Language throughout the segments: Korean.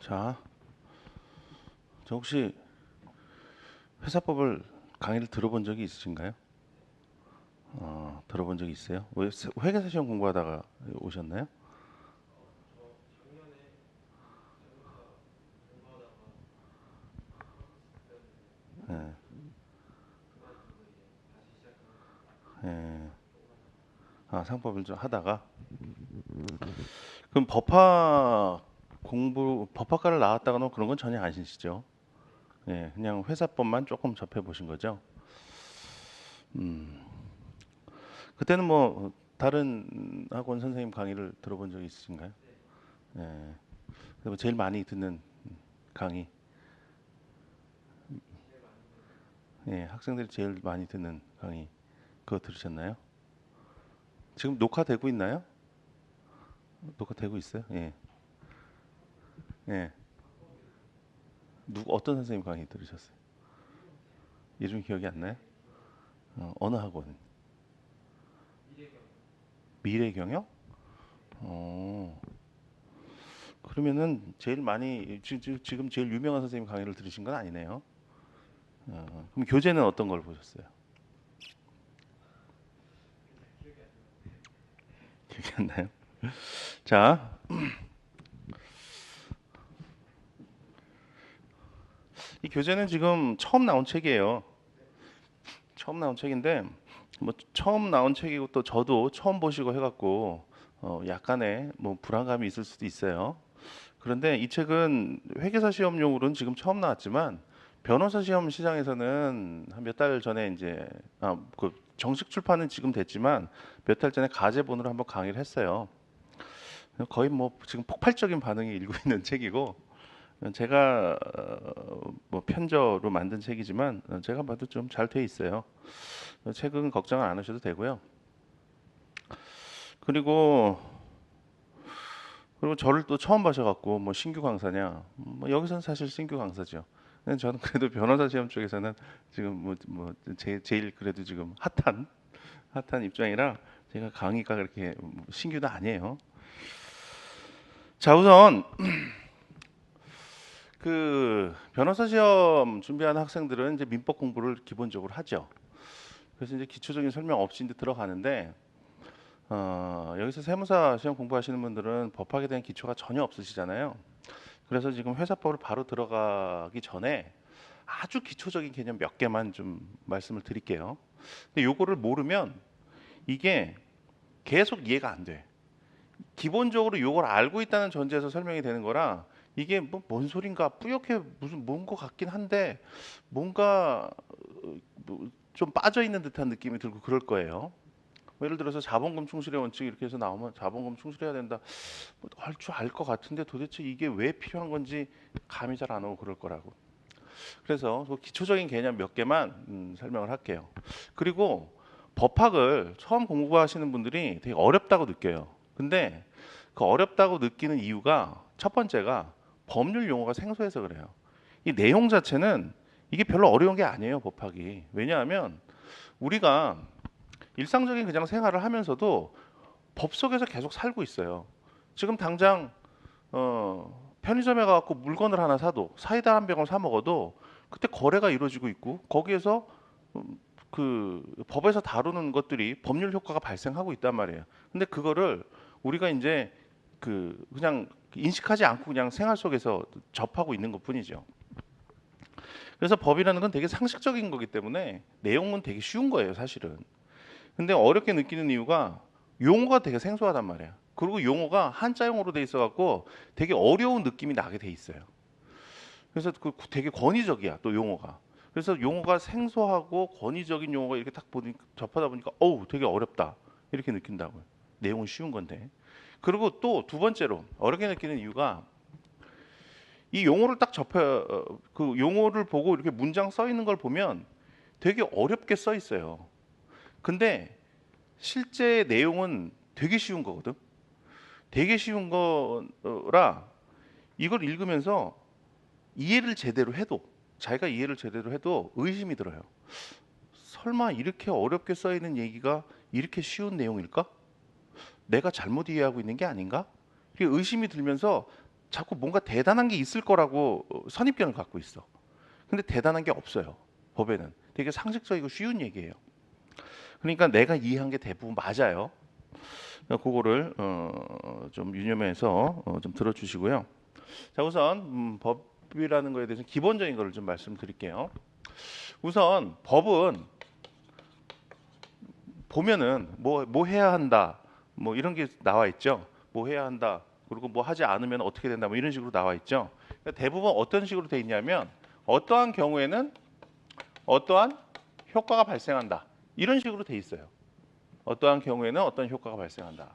자, 저 혹시 회사법을 강의를 들어본 적이 있으신가요? 들어본 적이 있어요? 왜 회계사 시험 공부하다가 오셨나요? 예, 예. 상법을 좀 하다가 그럼 법학과를 나왔다거나 그런 건 전혀 아니시죠? 예, 그냥 회사법만 조금 접해 보신 거죠? 음, 그때는 뭐 다른 학원 선생님 강의를 들어본 적이 있으신가요? 예, 그리고 제일 많이 듣는 강의, 예, 학생들이 제일 많이 듣는 강의 그거 들으셨나요? 지금 녹화되고 있나요? 녹화되고 있어요? 예. 예. 어떤 선생님 강의 들으셨어요? 이름 기억이 안 나요? 어느 학원? 미래경영? 어. 그러면은 제일 많이 지금 제일 유명한 선생님 강의를 들으신 건 아니네요. 그럼 교재는 어떤 걸 보셨어요? 기억이 안 나요? 자, 이 교재는 지금 처음 나온 책이에요. 처음 나온 책인데 뭐 처음 나온 책이고 또 저도 처음 보시고 해갖고 약간의 뭐 불안감이 있을 수도 있어요. 그런데 이 책은 회계사 시험용으로는 지금 처음 나왔지만 변호사 시험 시장에서는 한 몇 달 전에 이제 그 정식 출판은 지금 됐지만 몇 달 전에 가제본으로 한번 강의를 했어요. 거의 뭐 지금 폭발적인 반응이 일고 있는 책이고 제가 뭐 편저로 만든 책이지만 제가 봐도 좀 잘 돼 있어요. 책은 걱정 안 하셔도 되고요. 그리고 저를 또 처음 봐셔갖고 뭐 신규 강사냐? 뭐 여기서는 사실 신규 강사죠. 근데 저는 그래도 변호사 시험 쪽에서는 지금 제일 그래도 지금 핫한 입장이라 제가 강의가 그렇게 신규도 아니에요. 자, 우선 그 변호사 시험 준비하는 학생들은 이제 민법 공부를 기본적으로 하죠. 그래서 이제 기초적인 설명 없이 이제 들어가는데 여기서 세무사 시험 공부하시는 분들은 법학에 대한 기초가 전혀 없으시잖아요. 그래서 지금 회사법을 바로 들어가기 전에 아주 기초적인 개념 몇 개만 좀 말씀을 드릴게요. 근데 요거를 모르면 이게 계속 이해가 안 돼. 기본적으로 요걸 알고 있다는 전제에서 설명이 되는 거라 이게 뭐 뭔 소린가 뿌옇게 무슨 뭔 것 같긴 한데 뭔가 뭐좀 빠져 있는 듯한 느낌이 들고 그럴 거예요. 뭐 예를 들어서 자본금 충실의 원칙 이렇게 해서 나오면 자본금 충실해야 된다. 할 줄 알 것 같은데 도대체 이게 왜 필요한 건지 감이 잘 안 오고 그럴 거라고. 그래서 그 기초적인 개념 몇 개만 설명을 할게요. 그리고 법학을 처음 공부하시는 분들이 되게 어렵다고 느껴요. 근데 그 어렵다고 느끼는 이유가 첫 번째가 법률 용어가 생소해서 그래요. 이 내용 자체는 이게 별로 어려운 게 아니에요, 법학이. 왜냐하면 우리가 일상적인 그냥 생활을 하면서도 법 속에서 계속 살고 있어요. 지금 당장 편의점에 가서 물건을 하나 사도 사이다 한 병을 사 먹어도 그때 거래가 이루어지고 있고 거기에서 그 법에서 다루는 것들이 법률 효과가 발생하고 있단 말이에요. 근데 그거를 우리가 이제 그냥 인식하지 않고 그냥 생활 속에서 접하고 있는 것뿐이죠. 그래서 법이라는 건 되게 상식적인 거기 때문에 내용은 되게 쉬운 거예요, 사실은. 근데 어렵게 느끼는 이유가 용어가 되게 생소하단 말이에요. 그리고 용어가 한자용어로 돼 있어갖고 되게 어려운 느낌이 나게 돼 있어요. 그래서 되게 권위적이야, 또 용어가. 그래서 용어가 생소하고 권위적인 용어가 이렇게 딱 접하다 보니까 어우, 되게 어렵다. 이렇게 느낀다고요. 내용은 쉬운 건데. 그리고 또 두 번째로 어렵게 느끼는 이유가 이 용어를 딱 그 용어를 보고 이렇게 문장 써 있는 걸 보면 되게 어렵게 써 있어요. 근데 실제 내용은 되게 쉬운 거거든. 되게 쉬운 거라 이걸 읽으면서 이해를 제대로 해도 자기가 이해를 제대로 해도 의심이 들어요. 설마 이렇게 어렵게 써 있는 얘기가 이렇게 쉬운 내용일까? 내가 잘못 이해하고 있는 게 아닌가? 이게 의심이 들면서 자꾸 뭔가 대단한 게 있을 거라고 선입견을 갖고 있어. 근데 대단한 게 없어요. 법에는. 되게 상식적이고 쉬운 얘기예요. 그러니까 내가 이해한 게 대부분 맞아요. 그거를 좀 유념해서 좀 들어주시고요. 자, 우선 법이라는 거에 대해서 기본적인 거를 좀 말씀드릴게요. 우선 법은 보면은 뭐 해야 한다, 뭐 이런 게 나와 있죠. 뭐 해야 한다. 그리고 뭐 하지 않으면 어떻게 된다, 뭐 이런 식으로 나와 있죠. 그러니까 대부분 어떤 식으로 돼 있냐면 어떠한 경우에는 어떠한 효과가 발생한다. 이런 식으로 돼 있어요. 어떠한 경우에는 어떤 효과가 발생한다.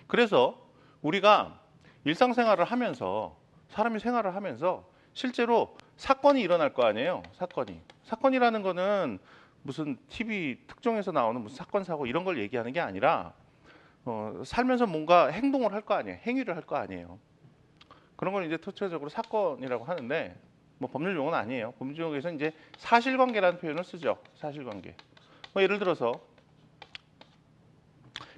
그래서 우리가 일상생활을 하면서 사람이 생활을 하면서 실제로 사건이 일어날 거 아니에요. 사건이라는 거는 무슨 TV 특종에서 나오는 무슨 사건 사고 이런 걸 얘기하는 게 아니라 살면서 뭔가 행동을 할 거 아니에요. 행위를 할 거 아니에요. 그런 걸 이제 토체적으로 사건이라고 하는데 뭐 법률 용어는 아니에요. 법률 용어에서 이제 사실관계라는 표현을 쓰죠. 사실관계. 뭐 예를 들어서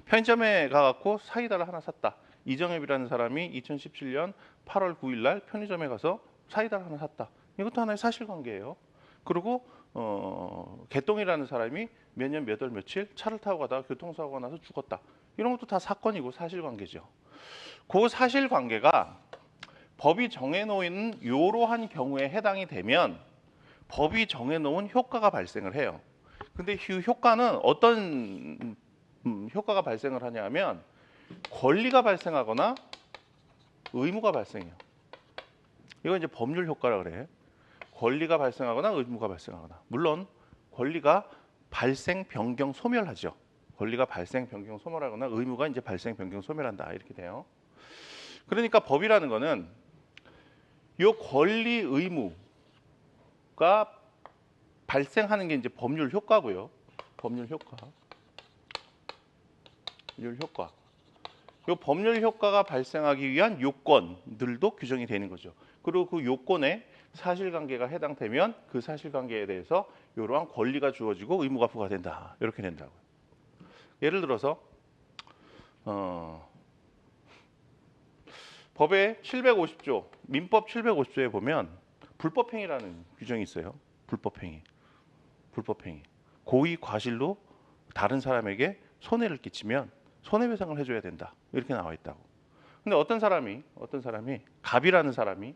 편의점에 가갖고 사이다를 하나 샀다. 이정엽이라는 사람이 2017년 8월 9일 날 편의점에 가서 사이다를 하나 샀다. 이것도 하나의 사실관계예요. 그리고 개똥이라는 사람이 몇 년 몇 월 며칠 차를 타고 가다가 교통사고가 나서 죽었다. 이런 것도 다 사건이고 사실관계죠. 그 사실관계가 법이 정해놓은 이러한 경우에 해당이 되면 법이 정해놓은 효과가 발생을 해요. 근데 이 효과는 어떤 효과가 발생을 하냐면 권리가 발생하거나 의무가 발생해요. 이거 이제 법률 효과라 그래. 권리가 발생하거나 의무가 발생하거나. 물론 권리가 발생, 변경, 소멸하죠. 권리가 발생, 변경, 소멸하거나 의무가 이제 발생, 변경, 소멸한다. 이렇게 돼요. 그러니까 법이라는 거는 이 권리, 의무가 발생하는 게 이제 법률 효과고요. 법률 효과. 법률 효과. 이 법률 효과가 발생하기 위한 요건들도 규정이 되는 거죠. 그리고 그 요건에 사실관계가 해당되면 그 사실관계에 대해서 이러한 권리가 주어지고 의무가 부과된다. 이렇게 된다고요. 예를 들어서 법의 750조, 민법 750조에 보면 불법행위라는 규정이 있어요. 불법행위. 고의 과실로 다른 사람에게 손해를 끼치면 손해배상을 해줘야 된다. 이렇게 나와 있다고. 근데 어떤 사람이 갑이라는 사람이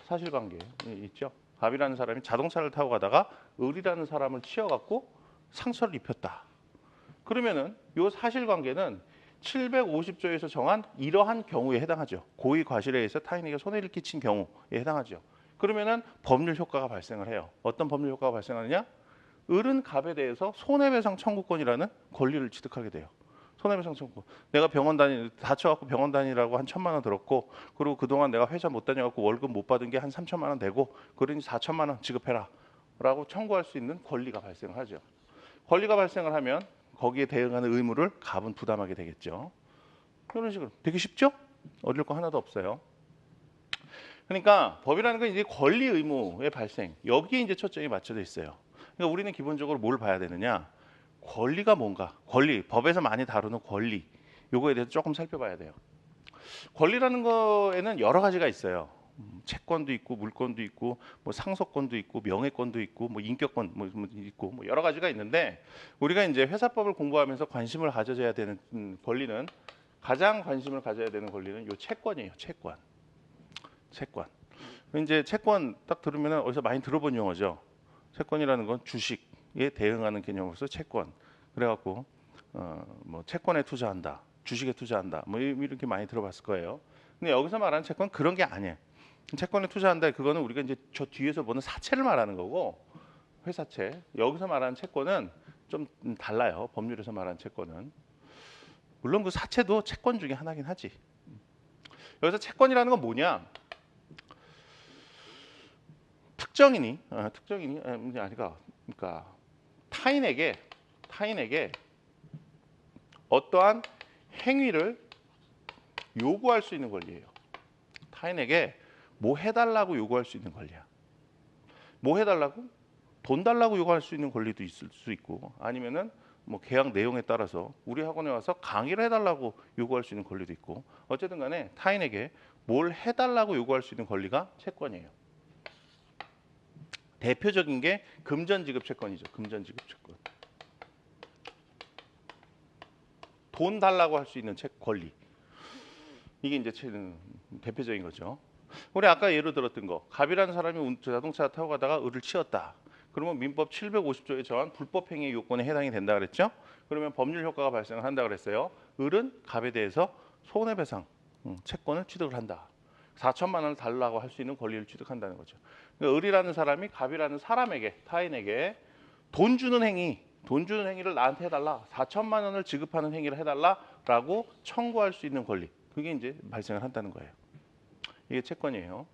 사실관계 있죠. 갑이라는 사람이 자동차를 타고 가다가 을이라는 사람을 치여갖고 상처를 입혔다. 그러면은 이 사실관계는 750조에서 정한 이러한 경우에 해당하죠. 고의 과실에 의해서 타인에게 손해를 끼친 경우에 해당하죠. 그러면은 법률 효과가 발생을 해요. 어떤 법률 효과가 발생하느냐? 을은 갑에 대해서 손해배상 청구권이라는 권리를 취득하게 돼요. 손해배상 청구. 내가 다쳐갖고 병원 다니라고 한 1,000만 원 들었고, 그리고 그동안 내가 회사 못 다녀갖고 월급 못 받은 게 한 3천만 원 되고, 그러니 4천만 원 지급해라. 라고 청구할 수 있는 권리가 발생을 하죠. 권리가 발생을 하면 거기에 대응하는 의무를 갑은 부담하게 되겠죠. 이런 식으로. 되게 쉽죠? 어려울 거 하나도 없어요. 그러니까 법이라는 건 이제 권리 의무의 발생. 여기에 이제 초점이 맞춰져 있어요. 그러니까 우리는 기본적으로 뭘 봐야 되느냐? 권리가 뭔가? 권리, 법에서 많이 다루는 권리. 요거에 대해서 조금 살펴봐야 돼요. 권리라는 거에는 여러 가지가 있어요. 채권도 있고 물권도 있고 뭐 상속권도 있고 명예권도 있고 뭐 인격권 뭐 있고 뭐 여러 가지가 있는데 우리가 이제 회사법을 공부하면서 관심을 가져야 되는 권리는 가장 관심을 가져야 되는 권리는 요 채권이에요. 채권. 이제 채권 딱 들으면 어디서 많이 들어본 용어죠. 채권이라는 건 주식에 대응하는 개념으로서 채권. 그래갖고 뭐 채권에 투자한다, 주식에 투자한다, 뭐 이렇게 많이 들어봤을 거예요. 근데 여기서 말하는 채권 그런 게 아니에요. 채권에 투자한다 그거는 우리가 이제 저 뒤에서 보는 사채를 말하는 거고 회사채. 여기서 말하는 채권은 좀 달라요. 법률에서 말하는 채권은. 물론 그 사채도 채권 중에 하나긴 하지. 여기서 채권이라는 건 뭐냐? 특정인이 아니가 그러니까 타인에게 어떠한 행위를 요구할 수 있는 권리예요. 타인에게 뭐 해달라고 요구할 수 있는 권리야. 뭐 해달라고? 돈 달라고 요구할 수 있는 권리도 있을 수 있고 아니면은 뭐 계약 내용에 따라서 우리 학원에 와서 강의를 해달라고 요구할 수 있는 권리도 있고 어쨌든 간에 타인에게 뭘 해달라고 요구할 수 있는 권리가 채권이에요. 대표적인 게 금전지급 채권이죠. 금전지급 채권. 돈 달라고 할 수 있는 권리. 이게 이제 대표적인 거죠. 우리 아까 예로 들었던 거, 갑이라는 사람이 자동차 타고 가다가 을을 치었다. 그러면 민법 750조에 정한 불법 행위 요건에 해당이 된다 그랬죠? 그러면 법률 효과가 발생한다 그랬어요. 을은 갑에 대해서 손해배상 채권을 취득을 한다. 4천만 원을 달라고 할 수 있는 권리를 취득한다는 거죠. 그러니까 을이라는 사람이 갑이라는 사람에게, 타인에게 돈 주는 행위를 나한테 해달라. 4천만 원을 지급하는 행위를 해달라라고 청구할 수 있는 권리. 그게 이제 발생을 한다는 거예요. 이게 채권이에요.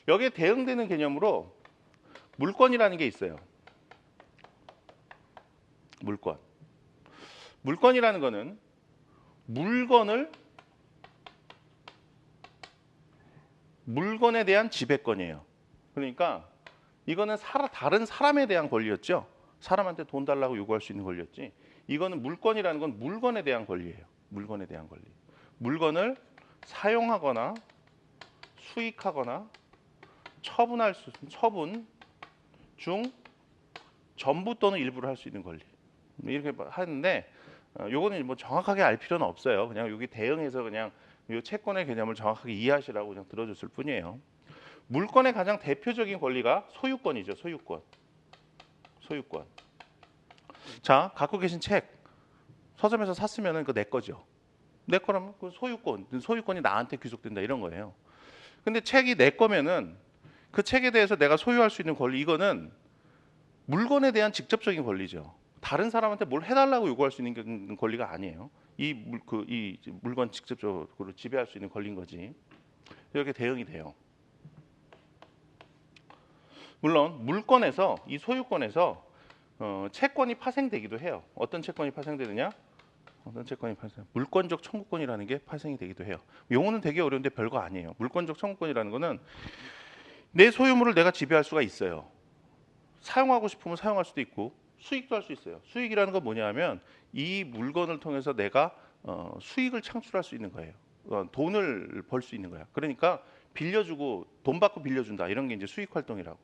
여기에 대응되는 개념으로 물권이라는 게 있어요. 물권. 물권이라는 거는 물건에 대한 지배권이에요. 그러니까 이거는 다른 사람에 대한 권리였죠. 사람한테 돈 달라고 요구할 수 있는 권리였지. 이거는 물권이라는 건 물건에 대한 권리예요. 물건에 대한 권리. 물건을 사용하거나 수익하거나 처분 중 전부 또는 일부를 할 수 있는 권리. 이렇게 하는데 요거는 뭐 정확하게 알 필요는 없어요. 그냥 여기 대응해서 그냥 이 채권의 개념을 정확하게 이해하시라고 그냥 들어줬을 뿐이에요. 물권의 가장 대표적인 권리가 소유권이죠. 소유권. 자, 갖고 계신 책 서점에서 샀으면 그거 내 거죠. 내 거라면 그 소유권이 나한테 귀속된다 이런 거예요. 근데 책이 내 거면은 그 책에 대해서 내가 소유할 수 있는 권리, 이거는 물건에 대한 직접적인 권리죠. 다른 사람한테 뭘 해달라고 요구할 수 있는 권리가 아니에요. 이 물건 직접적으로 지배할 수 있는 권리인 거지. 이렇게 대응이 돼요. 물론 물권에서, 이 소유권에서 채권이 파생되기도 해요. 어떤 채권이 파생되느냐? 물권적 청구권이라는 게 파생이 되기도 해요. 용어는 되게 어려운데 별거 아니에요. 물권적 청구권이라는 거는 내 소유물을 내가 지배할 수가 있어요. 사용하고 싶으면 사용할 수도 있고 수익도 할 수 있어요. 수익이라는 건 뭐냐면 이 물건을 통해서 내가 수익을 창출할 수 있는 거예요. 돈을 벌 수 있는 거야. 그러니까 빌려주고 돈 받고 빌려준다 이런 게 이제 수익 활동이라고.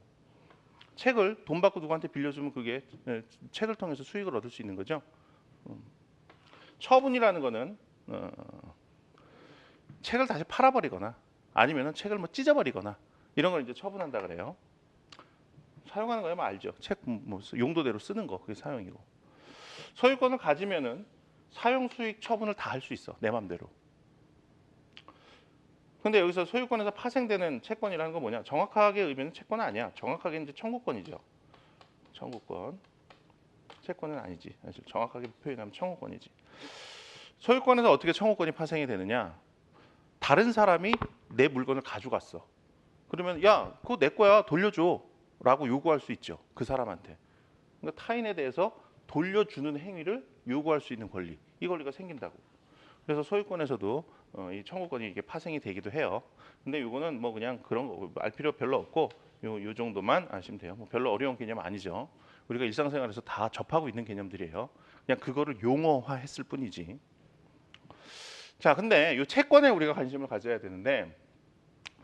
책을 돈 받고 누구한테 빌려주면 그게 책을 통해서 수익을 얻을 수 있는 거죠. 처분이라는 거는 책을 다시 팔아버리거나 아니면은 책을 뭐 찢어버리거나 이런 걸 이제 처분한다 그래요. 사용하는 거면 알죠. 책 뭐 용도대로 쓰는 거 그게 사용이고. 소유권을 가지면은 사용 수익 처분을 다 할 수 있어. 내 맘대로. 근데 여기서 소유권에서 파생되는 채권이라는 건 뭐냐? 정확하게 의미는 채권은 아니야. 정확하게 이제 청구권이죠. 청구권. 채권은 아니지. 정확하게 표현하면 청구권이지. 소유권에서 어떻게 청구권이 파생이 되느냐? 다른 사람이 내 물건을 가져갔어. 그러면 야, 그거 내 거야. 돌려줘. 라고 요구할 수 있죠. 그 사람한테. 그러니까 타인에 대해서 돌려주는 행위를 요구할 수 있는 권리. 이 권리가 생긴다고. 그래서 소유권에서도 이 청구권이 이게 파생이 되기도 해요. 근데 이거는 뭐 그냥 그런 거 알 필요 별로 없고 요 정도만 아시면 돼요. 뭐 별로 어려운 개념 아니죠. 우리가 일상생활에서 다 접하고 있는 개념들이에요. 그냥 그거를 용어화했을 뿐이지. 자, 근데 이 채권에 우리가 관심을 가져야 되는데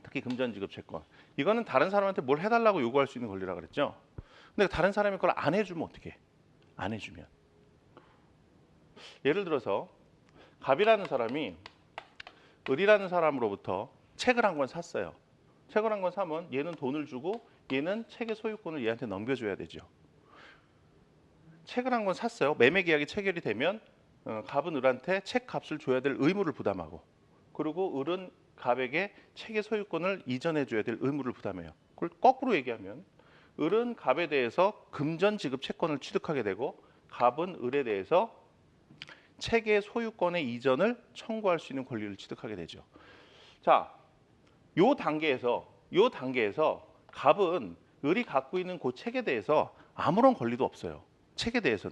특히 금전지급 채권. 이거는 다른 사람한테 뭘 해달라고 요구할 수 있는 권리라 그랬죠. 근데 다른 사람이 그걸 안 해주면 어떻게? 안 해주면. 예를 들어서 갑이라는 사람이 을이라는 사람으로부터 책을 한 권 샀어요. 책을 한 권 사면 얘는 돈을 주고 얘는 책의 소유권을 얘한테 넘겨줘야 되죠. 책을 한 권 샀어요. 매매 계약이 체결이 되면 갑은 을한테 책 값을 줘야 될 의무를 부담하고 그리고 을은 갑에게 책의 소유권을 이전해 줘야 될 의무를 부담해요. 그걸 거꾸로 얘기하면 을은 갑에 대해서 금전 지급 채권을 취득하게 되고 갑은 을에 대해서 책의 소유권의 이전을 청구할 수 있는 권리를 취득하게 되죠. 자, 요 단계에서 갑은 을이 갖고 있는 그 책에 대해서 아무런 권리도 없어요. 책에 대해서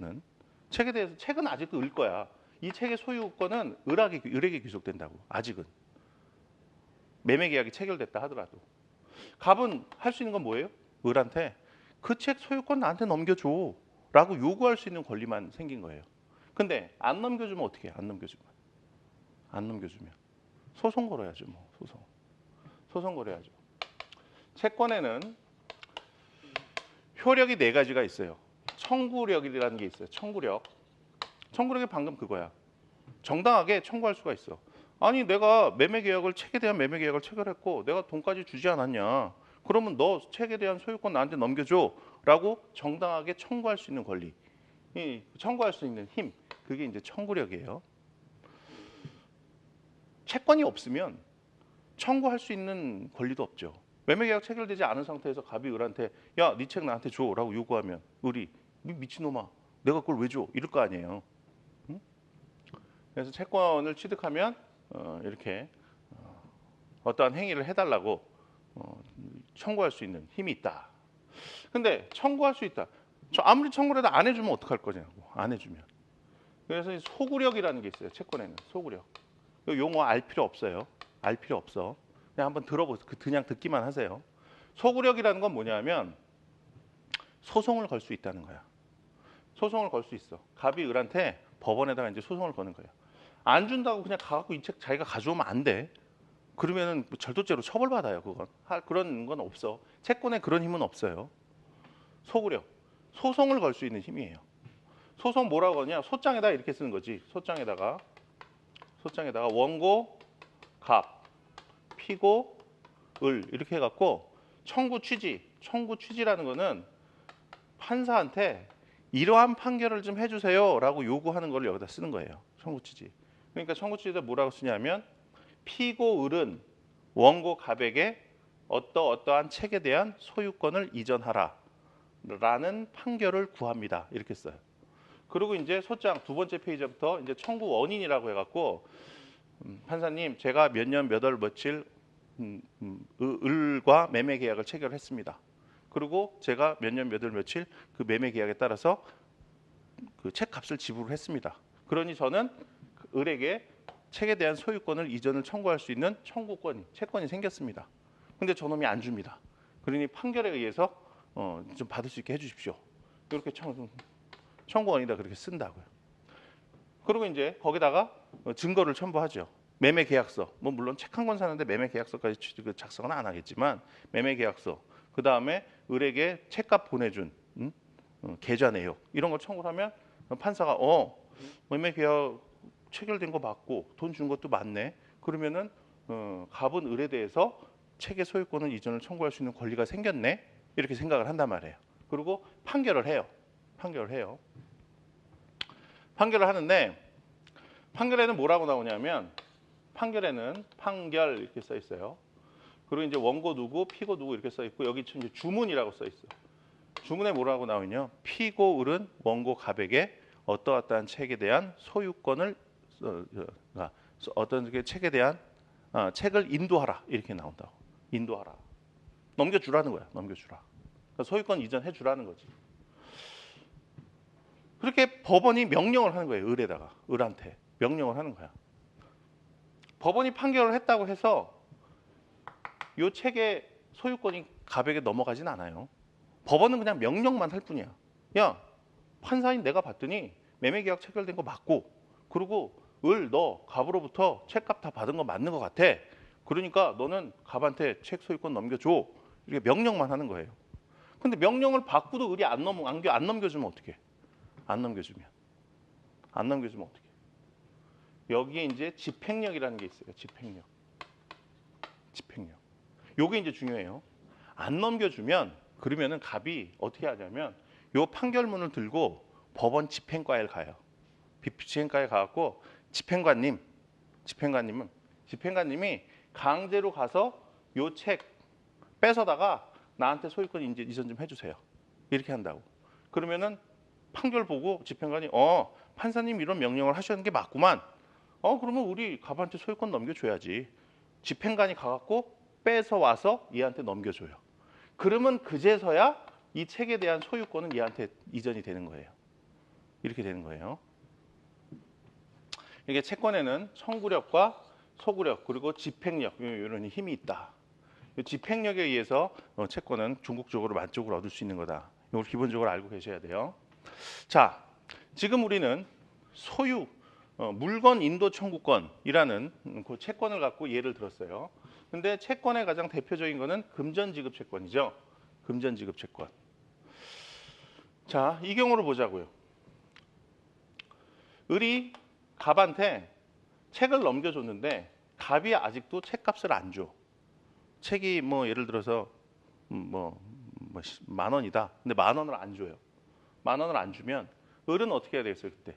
책은 아직도 을 거야. 이 책의 소유권은 을에게 귀속된다고. 아직은. 매매 계약이 체결됐다 하더라도. 갑은 할 수 있는 건 뭐예요? 을한테 그 책 소유권 나한테 넘겨줘 라고 요구할 수 있는 권리만 생긴 거예요. 근데 안 넘겨주면 어떻게 해? 안 넘겨주면 소송 걸어야죠. 뭐 소송 걸어야죠. 채권에는 효력이 네 가지가 있어요. 청구력이라는 게 있어요. 청구력이 방금 그거야. 정당하게 청구할 수가 있어. 아니 내가 책에 대한 매매 계약을 체결했고 내가 돈까지 주지 않았냐. 그러면 너 책에 대한 소유권 나한테 넘겨줘라고 정당하게 청구할 수 있는 권리. 청구할 수 있는 힘. 그게 이제 청구력이에요. 채권이 없으면 청구할 수 있는 권리도 없죠. 매매계약 체결되지 않은 상태에서 갑이 을한테 야, 네 책 나한테 줘라고 요구하면 을이 미친놈아, 내가 그걸 왜 줘? 이럴 거 아니에요. 응? 그래서 채권을 취득하면 이렇게 어떠한 행위를 해달라고 청구할 수 있는 힘이 있다. 근데 청구할 수 있다. 아무리 청구를 해도 안 해주면 어떡할 거냐고. 안 해주면. 그래서 소구력이라는 게 있어요. 채권에는 소구력. 용어 알 필요 없어요. 알 필요 없어. 그냥 한번 들어보세요. 그냥 듣기만 하세요. 소구력이라는 건 뭐냐면 소송을 걸 수 있다는 거야. 소송을 걸 수 있어. 갑이 을한테 법원에다가 이제 소송을 거는 거예요. 안 준다고 그냥 가갖고 이 책 자기가 가져오면 안 돼. 그러면은 절도죄로 처벌받아요. 그건 그런 건 없어. 채권에 그런 힘은 없어요. 소구력. 소송을 걸 수 있는 힘이에요. 소송 뭐라고 하냐? 소장에다 이렇게 쓰는 거지. 소장에다가 원고, 갑, 피고, 을 이렇게 해갖고 청구 취지라는 거는 판사한테 이러한 판결을 좀 해주세요라고 요구하는 걸 여기다 쓰는 거예요. 청구 취지. 그러니까 청구 취지에다 뭐라고 쓰냐면 피고 을은 원고 갑에게 어떠한 책에 대한 소유권을 이전하라라는 판결을 구합니다. 이렇게 써요. 그리고 이제 소장 두 번째 페이지부터 이제 청구 원인이라고 해갖고 판사님 제가 몇 년 몇 월 며칠 을과 매매 계약을 체결했습니다. 그리고 제가 몇 년 몇 월 며칠 그 매매 계약에 따라서 그 책값을 지불을 했습니다. 그러니 저는 을에게 책에 대한 소유권을 이전을 청구할 수 있는 채권이 생겼습니다. 근데 저놈이 안 줍니다. 그러니 판결에 의해서 좀 받을 수 있게 해주십시오. 이렇게 청구원이다 그렇게 쓴다고요. 그리고 이제 거기다가 증거를 첨부하죠. 매매 계약서. 뭐 물론 책 한 권 사는데 매매 계약서까지 작성은 안 하겠지만 매매 계약서. 그 다음에 을에게 책값 보내준 계좌 내역 이런 걸 청구를 하면 판사가 매매 계약 체결된 거 맞고 돈 준 것도 맞네. 그러면은 갑은 을에 대해서 책의 소유권을 이전을 청구할 수 있는 권리가 생겼네. 이렇게 생각을 한단 말이에요. 그리고 판결을 해요. 판결을 하는데 판결에는 뭐라고 나오냐면 판결에는 판결 이렇게 써 있어요. 그리고 이제 원고 누구, 피고 누구 이렇게 써 있고 여기 이제 주문이라고 써 있어요. 주문에 뭐라고 나오냐? 피고 을은 원고 갑에게 어떠한 책에 대한 소유권을 어떤 책에 대한 책을 인도하라 이렇게 나온다고. 인도하라. 넘겨주라는 거야. 넘겨주라. 그러니까 소유권 이전해 주라는 거지. 그렇게 법원이 명령을 하는 거예요. 을한테 명령을 하는 거야. 법원이 판결을 했다고 해서 이 책의 소유권이 갑에게 넘어가진 않아요. 법원은 그냥 명령만 할 뿐이야. 야, 판사인 내가 봤더니 매매계약 체결된 거 맞고 그리고 너 갑으로부터 책값 다 받은 거 맞는 거 같아. 그러니까 너는 갑한테 책 소유권 넘겨줘. 이렇게 명령만 하는 거예요. 근데 명령을 받고도 을이 안 넘겨주면 어떡해? 안 넘겨주면 어떡해? 여기에 이제 집행력이라는 게 있어요. 집행력. 요게 이제 중요해요. 안 넘겨주면 그러면은 갑이 어떻게 하냐면 요 판결문을 들고 법원 집행과에 가요. 집행과에 가갖고 집행관님이 강제로 가서 요 책 뺏어다가 나한테 소유권 이전 좀 해주세요. 이렇게 한다고. 그러면은 판결 보고 집행관이 판사님 이런 명령을 하셨는 게 맞구만. 그러면 우리 갑한테 소유권 넘겨줘야지. 집행관이 가갖고 뺏어 와서 얘한테 넘겨줘요. 그러면 그제서야 이 책에 대한 소유권은 얘한테 이전이 되는 거예요. 이렇게 되는 거예요. 이게 채권에는 청구력과 소구력 그리고 집행력 이런 힘이 있다. 집행력에 의해서 채권은 궁극적으로 만족을 얻을 수 있는 거다. 이걸 기본적으로 알고 계셔야 돼요. 자, 지금 우리는 물건 인도 청구권이라는 그 채권을 갖고 예를 들었어요. 근데 채권의 가장 대표적인 거는 금전지급 채권이죠. 금전지급 채권. 자, 이 경우를 보자고요. 을이 갑한테 책을 넘겨줬는데 갑이 아직도 책값을 안 줘. 책이 뭐 예를 들어서 만 원이다. 근데 만 원을 안 줘요. 만 원을 안 주면 을은 어떻게 해야 되겠어요, 그때?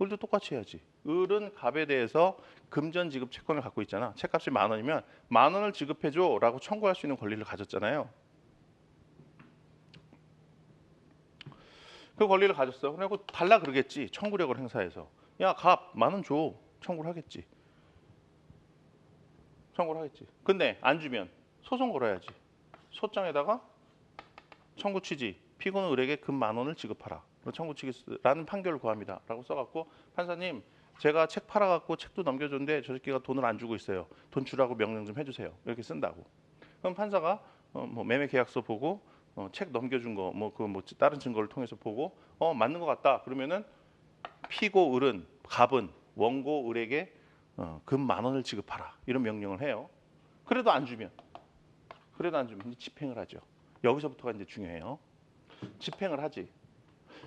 을도 똑같이 해야지. 을은 갑에 대해서 금전 지급 채권을 갖고 있잖아. 책값이 만 원이면 만 원을 지급해줘라고 청구할 수 있는 권리를 가졌잖아요. 그 권리를 가졌어. 그리고 달라 그러겠지. 청구력을 행사해서. 야, 갑, 만 원 줘. 청구를 하겠지. 청구를 하겠지. 근데 안 주면 소송 걸어야지. 소장에다가 청구 취지. 피고는 을에게 금 만 원을 지급하라. 청구 취지라는 판결을 구합니다. 라고 써갖고 판사님, 제가 책 팔아갖고 책도 넘겨줬는데 저 새끼가 돈을 안 주고 있어요. 돈 주라고 명령 좀 해주세요. 이렇게 쓴다고. 그럼 판사가 매매 계약서 보고 책 넘겨준 거 다른 증거를 통해서 보고 맞는 것 같다. 그러면은 피고 을은 갑은 원고 을에게 금 만 원을 지급하라. 이런 명령을 해요. 그래도 안 주면 이제 집행을 하죠. 여기서부터가 이제 중요해요. 집행을 하지.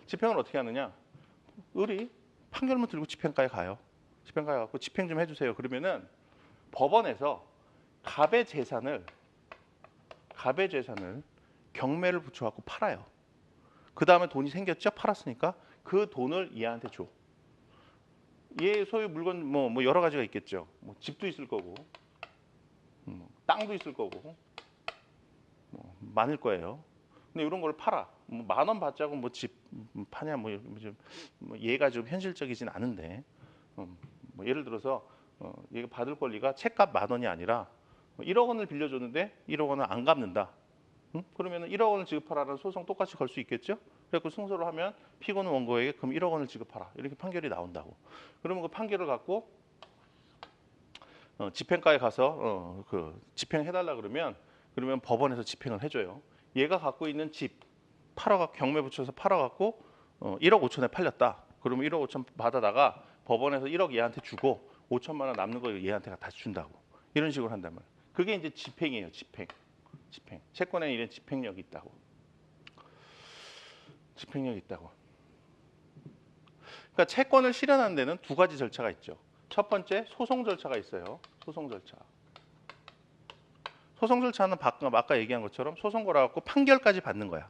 집행을 어떻게 하느냐? 을이 판결문 들고 집행가에 가요. 집행가에 가고 집행 좀 해주세요. 그러면은 법원에서 갑의 재산을 경매를 붙여갖고 팔아요. 그 다음에 돈이 생겼죠? 팔았으니까 그 돈을 얘한테 줘. 얘 소유 물건 뭐 여러 가지가 있겠죠. 뭐 집도 있을 거고, 땅도 있을 거고, 많을 거예요. 근데 이런 걸 팔아. 만 원 받자고 집 파냐 얘가 좀 현실적이진 않은데 예를 들어서 얘가 받을 권리가 책값 만 원이 아니라 1억 원을 빌려줬는데 1억 원을 안 갚는다. 그러면 1억 원을 지급하라는 소송 똑같이 걸 수 있겠죠? 그래서 승소를 하면 피고는 원고에게 그럼 1억 원을 지급하라. 이렇게 판결이 나온다고. 그러면 그 판결을 갖고 집행가에 가서 집행해달라 그러면 법원에서 집행을 해줘요. 얘가 갖고 있는 집 경매 붙여서 팔아갖고 1억 5천에 팔렸다. 그러면 1억 5천 받아다가 법원에서 1억 얘한테 주고 5천만 원 남는 거 얘한테 다시 준다고. 이런 식으로 한단 말이에요. 그게 이제 집행이에요. 집행. 채권에 이런 집행력이 있다고. 그러니까 채권을 실현하는 데는 두 가지 절차가 있죠. 첫 번째 소송 절차가 있어요. 소송 절차는 아까 얘기한 것처럼 소송 걸어갖고 판결까지 받는 거야.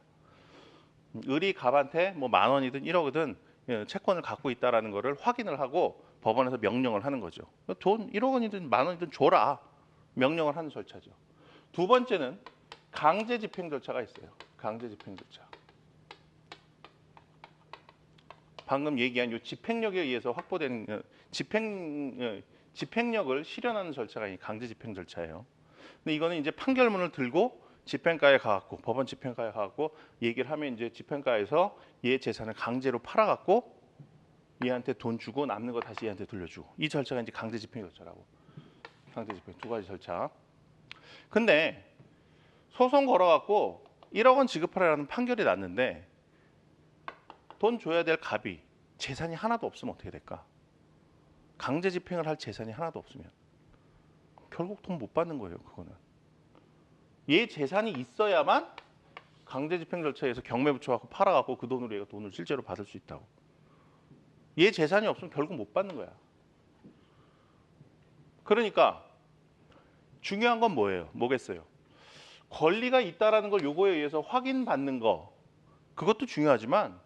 을이 갑한테 만 원이든 1억이든 채권을 갖고 있다라는 거를 확인을 하고 법원에서 명령을 하는 거죠. 돈 1억 원이든 만 원이든 줘라. 명령을 하는 절차죠. 두 번째는 강제 집행 절차가 있어요. 강제 집행 절차. 방금 얘기한 이 집행력에 의해서 확보된 집행력을 실현하는 절차가 이 강제 집행 절차예요. 근데 이거는 이제 판결문을 들고 집행가에 가갖고 법원 집행가에 가갖고 얘기를 하면 이제 집행가에서 얘 재산을 강제로 팔아갖고 얘한테 돈 주고 남는 거 다시 얘한테 돌려주고 이 절차가 이제 강제 집행 절차라고. 강제 집행 두 가지 절차. 근데 소송 걸어갖고 1억 원 지급하라는 판결이 났는데 돈 줘야 될 갑이 재산이 하나도 없으면 어떻게 될까? 강제 집행을 할 재산이 하나도 없으면 결국 돈 못 받는 거예요. 그거는. 얘 재산이 있어야만 강제 집행 절차에서 경매 붙여갖고 팔아갖고 그 돈으로 얘가 돈을 실제로 받을 수 있다고. 얘 재산이 없으면 결국 못 받는 거야. 그러니까 중요한 건 뭐겠어요? 권리가 있다라는 걸 요거에 의해서 확인받는 거 그것도 중요하지만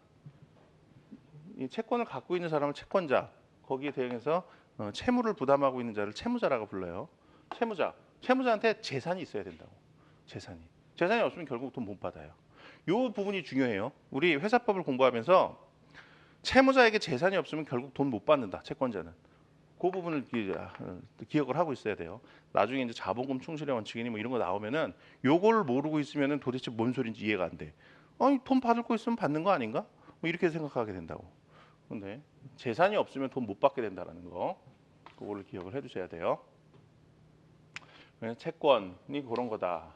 이 채권을 갖고 있는 사람을 채권자 거기에 대응해서 채무를 부담하고 있는 자를 채무자라고 불러요. 채무자한테 재산이 있어야 된다고. 재산이 없으면 결국 돈 못 받아요. 요 부분이 중요해요. 우리 회사법을 공부하면서 채무자에게 재산이 없으면 결국 돈 못 받는다. 채권자는. 그 부분을 기억을 하고 있어야 돼요. 나중에 이제 자본금 충실의 원칙이니 이런 거 나오면은 요걸 모르고 있으면은 도대체 뭔 소리인지 이해가 안 돼. 아니 돈 받을 거 있으면 받는 거 아닌가? 이렇게 생각하게 된다고. 근데 재산이 없으면 돈 못 받게 된다라는 거. 그거를 기억을 해두셔야 돼요. 채권이 그런 거다.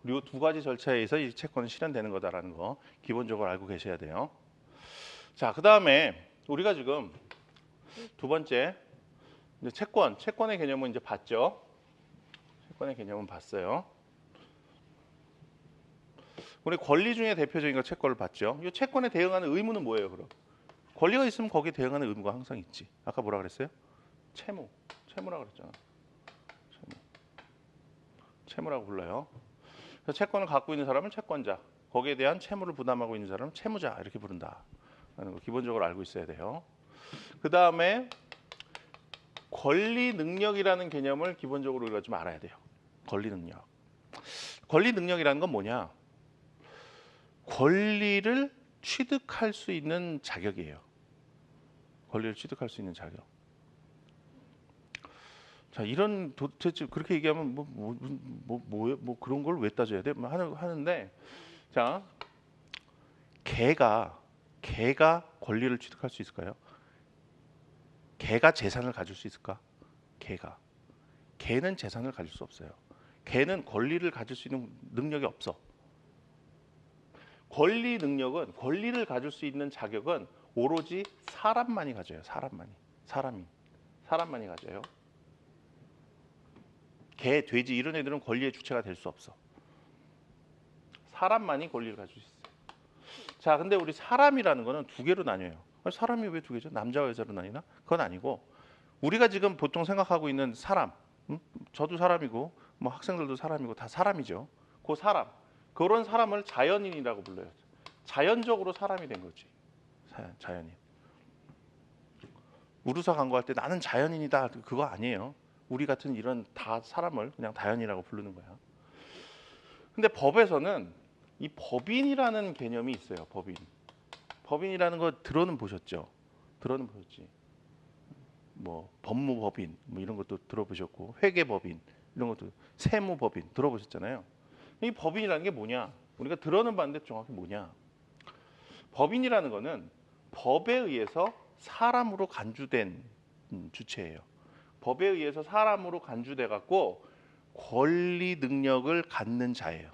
그리고 두 가지 절차에 의해서 이 채권은 실현되는 거다라는 거 기본적으로 알고 계셔야 돼요. 자, 그 다음에 우리가 지금 두 번째, 이제 채권의 개념은 이제 봤죠. 채권의 개념은 봤어요. 우리 권리 중에 대표적인 거 채권을 봤죠. 이 채권에 대응하는 의무는 뭐예요, 그럼? 권리가 있으면 거기에 대응하는 의무가 항상 있지. 아까 뭐라 그랬어요? 채무라고 그랬잖아. 채무라고 불러요. 그래서 채권을 갖고 있는 사람은 채권자, 거기에 대한 채무를 부담하고 있는 사람은 채무자 이렇게 부른다. 라는 거 기본적으로 알고 있어야 돼요. 그 다음에 권리 능력이라는 개념을 기본적으로 우리가 좀 알아야 돼요. 권리 능력. 권리 능력이라는 건 뭐냐? 권리를 취득할 수 있는 자격이에요. 권리를 취득할 수 있는 자격. 자, 이런 도대체 그렇게 얘기하면 뭐 그런 걸 왜 따져야 돼? 하는데, 자, 개가 권리를 취득할 수 있을까요? 개가 재산을 가질 수 있을까? 개는 재산을 가질 수 없어요. 개는 권리를 가질 수 있는 능력이 없어. 권리를 가질 수 있는 자격은 오로지 사람만이 가져요. 사람만이 가져요. 개, 돼지 이런 애들은 권리의 주체가 될 수 없어. 사람만이 권리를 가질 수 있어요. 자, 근데 우리 사람이라는 거는 두 개로 나뉘어요. 사람이 왜 두 개죠? 남자와 여자로 나뉘나? 그건 아니고 우리가 지금 보통 생각하고 있는 사람, 저도 사람이고 뭐 학생들도 사람이고 다 사람이죠. 그런 사람을 자연인이라고 불러요. 자연적으로 사람이 된 거지. 자연인. 우루사 간거할 때 나는 자연인이다 그거 아니에요. 우리 같은 이런 다 사람을 그냥 자연이라고 부르는 거야. 근데 법에서는 이 법인이라는 개념이 있어요. 법인이라는 거 들어는 보셨죠? 뭐 법무법인 뭐 이런 것도 들어보셨고 회계법인 이런 것도 세무법인 들어보셨잖아요. 이 법인이라는 게 뭐냐? 우리가 들어는 봤는데 정확히 뭐냐? 법인이라는 거는 법에 의해서 사람으로 간주된 주체예요. 법에 의해서 사람으로 간주돼 갖고 권리 능력을 갖는 자예요.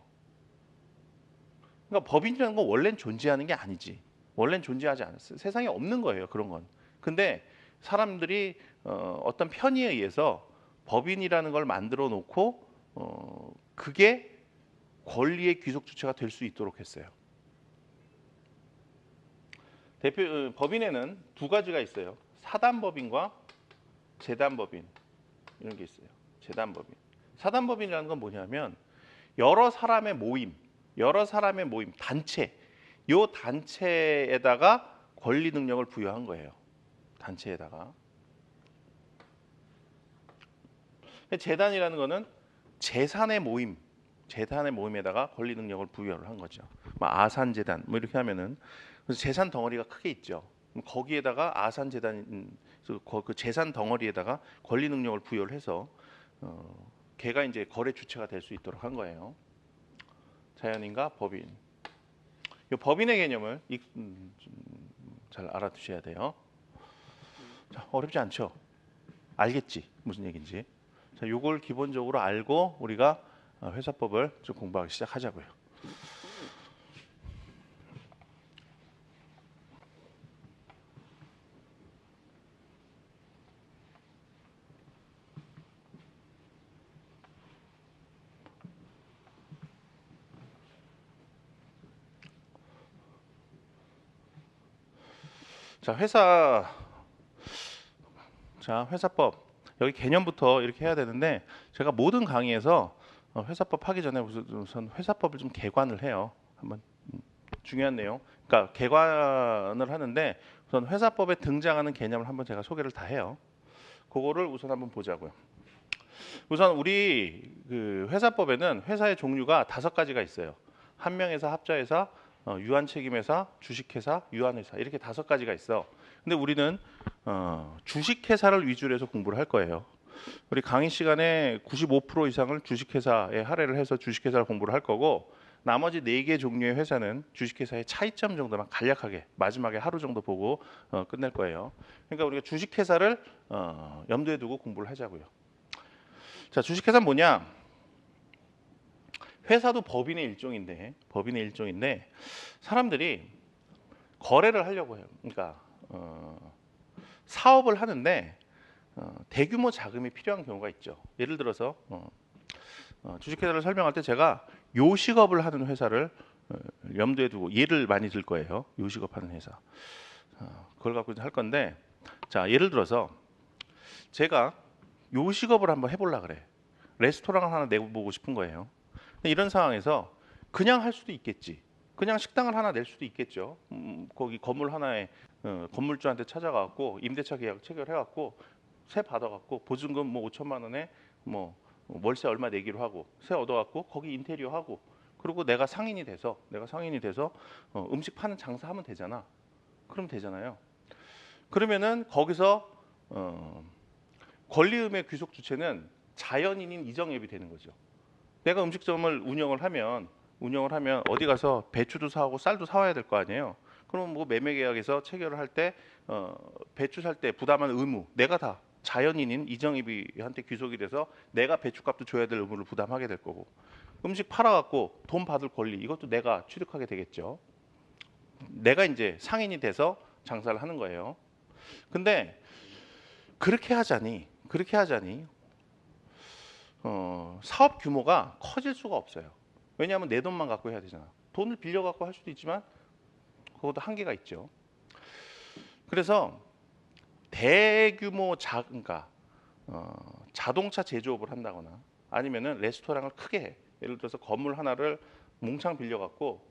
그러니까 법인이라는 건 원래는 존재하는 게 아니지. 원래는 존재하지 않았어요. 세상에 없는 거예요. 그런 건. 근데 사람들이 어떤 편의에 의해서 법인이라는 걸 만들어 놓고 그게 권리의 귀속 주체가 될 수 있도록 했어요. 법인에는 두 가지가 있어요. 사단법인과 재단법인 이런 게 있어요. 재단법인. 사단법인이라는 건 뭐냐면 여러 사람의 모임, 단체. 요 단체에다가 권리 능력을 부여한 거예요. 단체에다가. 재단이라는 거는 재산의 모임에다가 권리 능력을 부여를 한 거죠. 아산재단 뭐 이렇게 하면은 재산 덩어리가 크게 있죠. 거기에다가 아산재단 그 재산 덩어리에다가 권리 능력을 부여를 해서 걔가 이제 거래 주체가 될 수 있도록 한 거예요. 자연인과 법인. 이 법인의 개념을 잘 알아두셔야 돼요. 자, 어렵지 않죠? 알겠지? 무슨 얘기인지. 자, 요걸 기본적으로 알고 우리가 회사법을 좀 공부하기 시작하자고요. 자, 회사법. 여기 개념부터 이렇게 해야 되는데 제가 모든 강의에서 회사법 하기 전에 우선 회사법을 좀 개관을 해요. 한번 중요한 내용. 그러니까 개관을 하는데 우선 회사법에 등장하는 개념을 한번 제가 소개를 다 해요. 그거를 우선 한번 보자고요. 우선 우리 그 회사법에는 회사의 종류가 5가지가 있어요. 한명회사, 합자회사, 유한책임회사, 주식회사, 유한회사 이렇게 5가지가 있어. 근데 우리는 주식회사를 위주로 해서 공부를 할 거예요. 우리 강의 시간에 95% 이상을 주식회사에 할애를 해서 주식회사를 공부를 할 거고 나머지 4개 종류의 회사는 주식회사의 차이점 정도만 간략하게 마지막에 하루 정도 보고 끝낼 거예요. 그러니까 우리가 주식회사를 염두에 두고 공부를 하자고요. 자, 주식회사는 뭐냐? 회사도 법인의 일종인데 사람들이 거래를 하려고 해요. 그러니까 사업을 하는데 대규모 자금이 필요한 경우가 있죠. 예를 들어서 주식회사를 설명할 때 제가 요식업을 하는 회사를 염두에 두고 예를 많이 들 거예요. 요식업 하는 회사. 그걸 갖고 할 건데, 자, 예를 들어서 제가 요식업을 한번 해보려 그래. 레스토랑을 하나 내보고 싶은 거예요. 근데 이런 상황에서 그냥 할 수도 있겠지. 그냥 식당을 하나 낼 수도 있겠죠. 거기 건물 하나에 건물주한테 찾아가고 임대차 계약 체결해갖고 세 받아갖고 보증금 뭐 5천만 원에 뭐 월세 얼마 내기로 하고 세 얻어갖고 거기 인테리어 하고 그리고 내가 상인이 돼서 음식 파는 장사하면 되잖아. 그럼 되잖아요. 그러면은 거기서 권리금의 귀속 주체는 자연인인 이정엽이 되는 거죠. 내가 음식점을 운영을 하면 어디 가서 배추도 사오고 쌀도 사와야 될 거 아니에요. 그럼 뭐 매매 계약에서 체결을 할 때 배추 살 때 부담하는 의무 내가 다 자연인인 이정엽이한테 귀속이 돼서 내가 배추값도 줘야 될 의무를 부담하게 될 거고 음식 팔아갖고 돈 받을 권리 이것도 내가 취득하게 되겠죠. 내가 이제 상인이 돼서 장사를 하는 거예요. 근데 그렇게 하자니 사업 규모가 커질 수가 없어요. 왜냐하면 내 돈만 갖고 해야 되잖아. 돈을 빌려 갖고 할 수도 있지만 그것도 한계가 있죠. 그래서 대규모 그러니까 자동차 제조업을 한다거나 아니면은 레스토랑을 크게 해. 예를 들어서 건물 하나를 몽창 빌려 갖고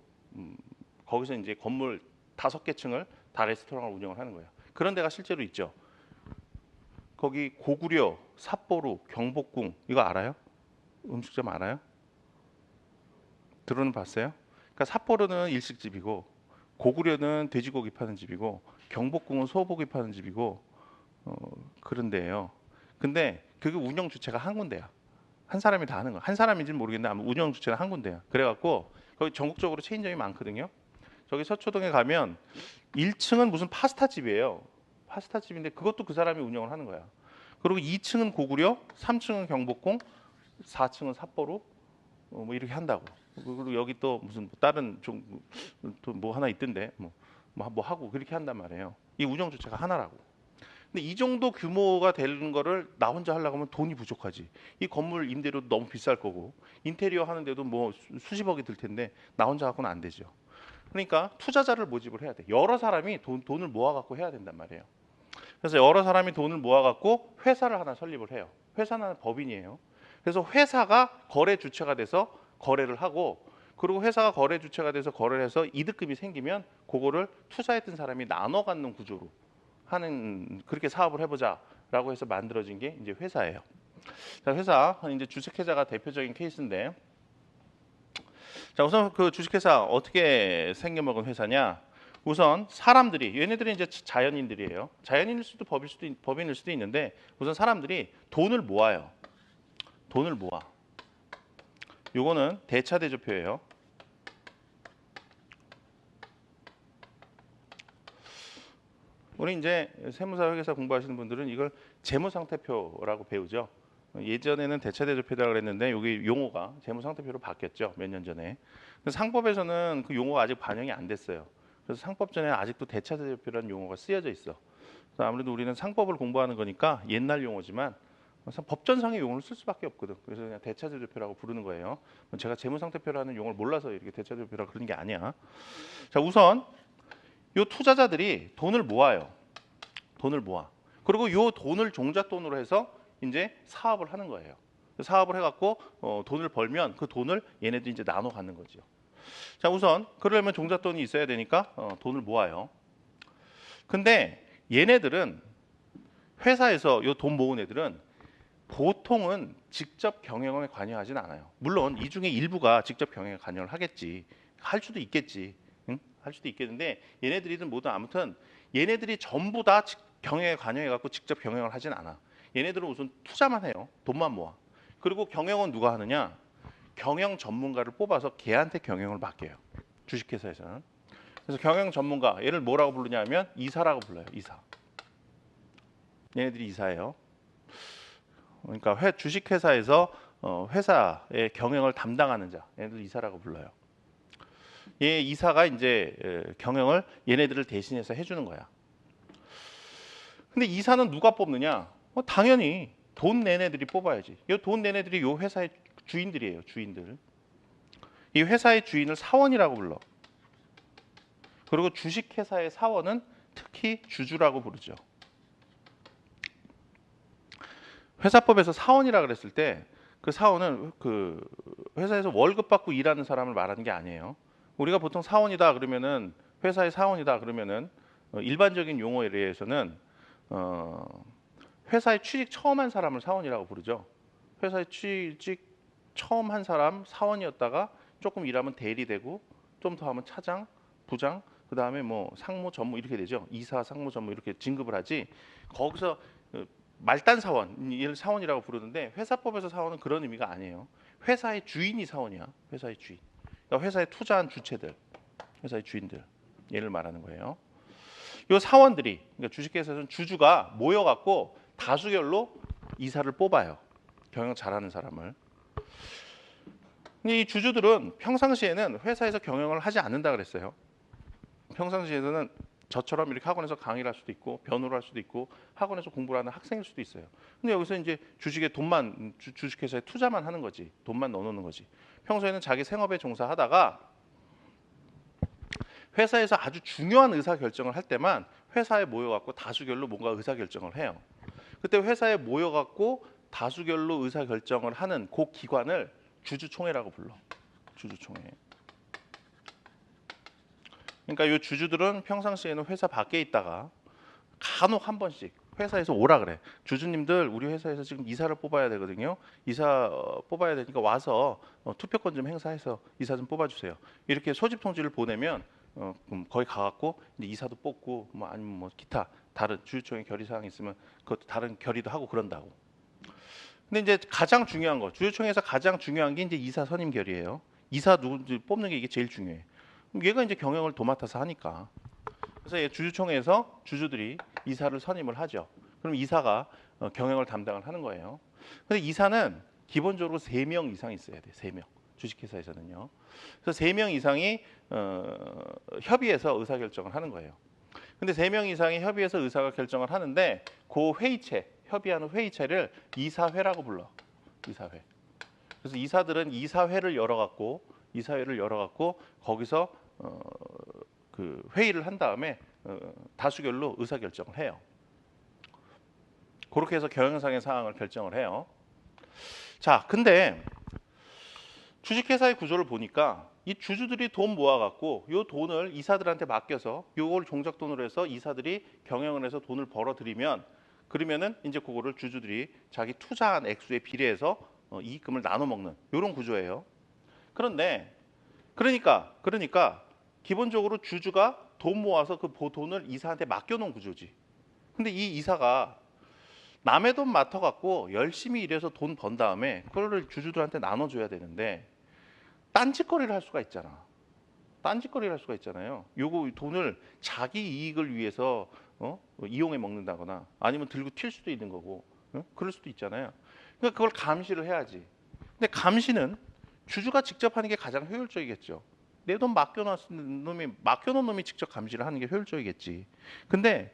거기서 이제 건물 5개 층을 다 레스토랑을 운영을 하는 거예요. 그런 데가 실제로 있죠. 거기 고구려, 삿포로, 경복궁 이거 알아요? 음식점 알아요? 들어는 봤어요? 그러니까 삿포로는 일식집이고 고구려는 돼지고기 파는 집이고 경복궁은 소고기 파는 집이고 그런 데예요. 근데 그게 운영 주체가 한 군데야. 한 사람이 다 하는 거야. 한 사람인지는 모르겠는데 아마 운영 주체는 한 군데야. 그래갖고 거기 전국적으로 체인점이 많거든요. 저기 서초동에 가면 1층은 무슨 파스타 집이에요. 파스타 집인데 그것도 그 사람이 운영을 하는 거야. 그리고 2층은 고구려, 3층은 경복궁, 4층은 삿포로 뭐 이렇게 한다고. 그리고 여기 또 무슨 다른 좀 또 뭐 하나 있던데 뭐 하고 그렇게 한단 말이에요. 이 운영 주체가 하나라고. 근데 이 정도 규모가 되는 거를 나 혼자 하려고 하면 돈이 부족하지. 이 건물 임대료도 너무 비쌀 거고 인테리어 하는데도 뭐 수십억이 들 텐데 나 혼자 갖고는 안 되죠. 그러니까 투자자를 모집을 해야 돼. 여러 사람이 돈을 모아갖고 해야 된단 말이에요. 그래서 여러 사람이 돈을 모아갖고 회사를 하나 설립을 해요. 회사는 법인이에요. 그래서 회사가 거래 주체가 돼서 거래를 하고 그리고 회사가 거래 주체가 돼서 거래를 해서 이득금이 생기면 그거를 투자했던 사람이 나눠 갖는 구조로 하는 그렇게 사업을 해보자라고 해서 만들어진 게 이제 회사예요. 자, 회사 이제 주식회사가 대표적인 케이스인데, 자 우선 그 주식회사 어떻게 생겨먹은 회사냐? 우선 사람들이 얘네들이 이제 자연인들이에요. 자연인일 수도 법인일 수도 있는데 우선 사람들이 돈을 모아요. 돈을 모아. 요거는 대차대조표예요. 우리 이제 세무사 회계사 공부하시는 분들은 이걸 재무상태표라고 배우죠. 예전에는 대차대조표라고 그랬는데 여기 용어가 재무상태표로 바뀌었죠. 몇 년 전에. 상법에서는 그 용어가 아직 반영이 안 됐어요. 그래서 상법전에 아직도 대차대조표라는 용어가 쓰여져 있어. 그래서 아무래도 우리는 상법을 공부하는 거니까 옛날 용어지만 법전상의 용어를 쓸 수밖에 없거든. 그래서 그냥 대차대조표라고 부르는 거예요. 제가 재무상태표라는 용어를 몰라서 이렇게 대차대조표라고 그러는 게 아니야. 자, 우선 요 투자자들이 돈을 모아요. 돈을 모아. 그리고 요 돈을 종잣돈으로 해서 이제 사업을 하는 거예요. 사업을 해갖고 돈을 벌면 그 돈을 얘네들이 이제 나눠 갖는 거죠. 자, 우선 그러려면 종잣돈이 있어야 되니까 돈을 모아요. 근데 얘네들은 회사에서 요 돈 모은 애들은 보통은 직접 경영에 관여하진 않아요. 물론 이 중에 일부가 직접 경영에 관여를 하겠지. 할 수도 있겠지. 응? 할 수도 있겠는데 얘네들이든 뭐든 아무튼 얘네들이 전부 다 경영에 관여해 갖고 직접 경영을 하진 않아. 얘네들은 우선 투자만 해요. 돈만 모아. 그리고 경영은 누가 하느냐? 경영 전문가를 뽑아서 걔한테 경영을 맡겨요. 주식회사에서는. 그래서 경영 전문가 얘를 뭐라고 부르냐면 이사라고 불러요. 이사. 얘네들이 이사예요. 그러니까 주식회사에서 회사의 경영을 담당하는 자, 얘네들 이사라고 불러요. 얘 이사가 이제 경영을 얘네들을 대신해서 해주는 거야. 근데 이사는 누가 뽑느냐? 당연히 돈 낸 애들이 뽑아야지. 이 돈 낸 애들이 요 회사의 주인들이에요. 주인들. 이 회사의 주인을 사원이라고 불러. 그리고 주식회사의 사원은 특히 주주라고 부르죠. 회사법에서 사원이라 그랬을 때 그 사원은 그 회사에서 월급 받고 일하는 사람을 말하는 게 아니에요. 우리가 보통 사원이다 그러면은 회사의 사원이다 그러면은 일반적인 용어에 의해서는 회사에 취직 처음 한 사람을 사원이라고 부르죠. 회사에 취직 처음 한 사람 사원이었다가 조금 일하면 대리되고 좀 더 하면 차장, 부장, 그 다음에 뭐 상무, 전무 이렇게 되죠. 이사, 상무, 전무 이렇게 진급을 하지. 거기서 말단 사원, 얘를 사원이라고 부르는데 회사법에서 사원은 그런 의미가 아니에요. 회사의 주인이 사원이야. 회사의 주인. 그러니까 회사에 투자한 주체들, 회사의 주인들 얘를 말하는 거예요. 이 사원들이 그러니까 주식회사에서는 주주가 모여갖고 다수결로 이사를 뽑아요. 경영 잘하는 사람을. 근데 이 주주들은 평상시에는 회사에서 경영을 하지 않는다 그랬어요. 평상시에서는 저처럼 이렇게 학원에서 강의를 할 수도 있고 변호를 할 수도 있고 학원에서 공부를 하는 학생일 수도 있어요. 근데 여기서 이제 주식에 돈만 주식회사에 투자만 하는 거지. 돈만 넣어놓는 거지. 평소에는 자기 생업에 종사하다가 회사에서 아주 중요한 의사 결정을 할 때만 회사에 모여갖고 다수결로 뭔가 의사 결정을 해요. 그때 회사에 모여갖고 다수결로 의사 결정을 하는 그 기관을 주주총회라고 불러. 주주총회. 그러니까 이 주주들은 평상시에는 회사 밖에 있다가 간혹 한 번씩 회사에서 오라 그래. 주주님들 우리 회사에서 지금 이사를 뽑아야 되거든요. 이사 뽑아야 되니까 와서 투표권 좀 행사해서 이사 좀 뽑아주세요. 이렇게 소집 통지를 보내면 그럼 거기 가갖고 이제 이사도 뽑고 뭐 아니면 뭐 기타 다른 주주총회 결의 사항 있으면 그것도 다른 결의도 하고 그런다고. 근데 이제 가장 중요한 거 주주총회에서 가장 중요한 게 이제 이사 선임 결의예요. 이사 누군지 뽑는 게 이게 제일 중요해. 얘가 이제 경영을 도맡아서 하니까. 그래서 주주총회에서 주주들이 이사를 선임을 하죠. 그럼 이사가 경영을 담당을 하는 거예요. 근데 이사는 기본적으로 3명 이상 있어야 돼. 3명. 주식회사에서는요. 그래서 3명 이상이 협의해서 의사결정을 하는 거예요. 근데 3명 이상이 협의해서 의사 결정을 하는데 그 회의체, 협의하는 회의체를 이사회라고 불러. 이사회. 그래서 이사들은 이사회를 열어갖고 거기서 그 회의를 한 다음에 다수결로 의사결정을 해요. 그렇게 해서 경영상의 사항을 결정을 해요. 자, 근데 주식회사의 구조를 보니까 이 주주들이 돈 모아갖고 이 돈을 이사들한테 맡겨서 이걸 종잣돈으로 해서 이사들이 경영을 해서 돈을 벌어들이면 그러면은 이제 그거를 주주들이 자기 투자한 액수에 비례해서 이익금을 나눠 먹는 이런 구조예요. 그런데 그러니까 기본적으로 주주가 돈 모아서 그 돈을 이사한테 맡겨놓은 구조지. 근데 이 이사가 남의 돈 맡아갖고 열심히 일해서 돈 번 다음에 그거를 주주들한테 나눠줘야 되는데 딴짓거리를 할 수가 있잖아. 딴짓거리를 할 수가 있잖아요. 요거 돈을 자기 이익을 위해서 이용해 먹는다거나 아니면 들고 튈 수도 있는 거고 그럴 수도 있잖아요. 그러니까 그걸 감시를 해야지. 근데 감시는 주주가 직접 하는 게 가장 효율적이겠죠. 내 돈 맡겨놓은 놈이 직접 감시를 하는 게 효율적이겠지. 근데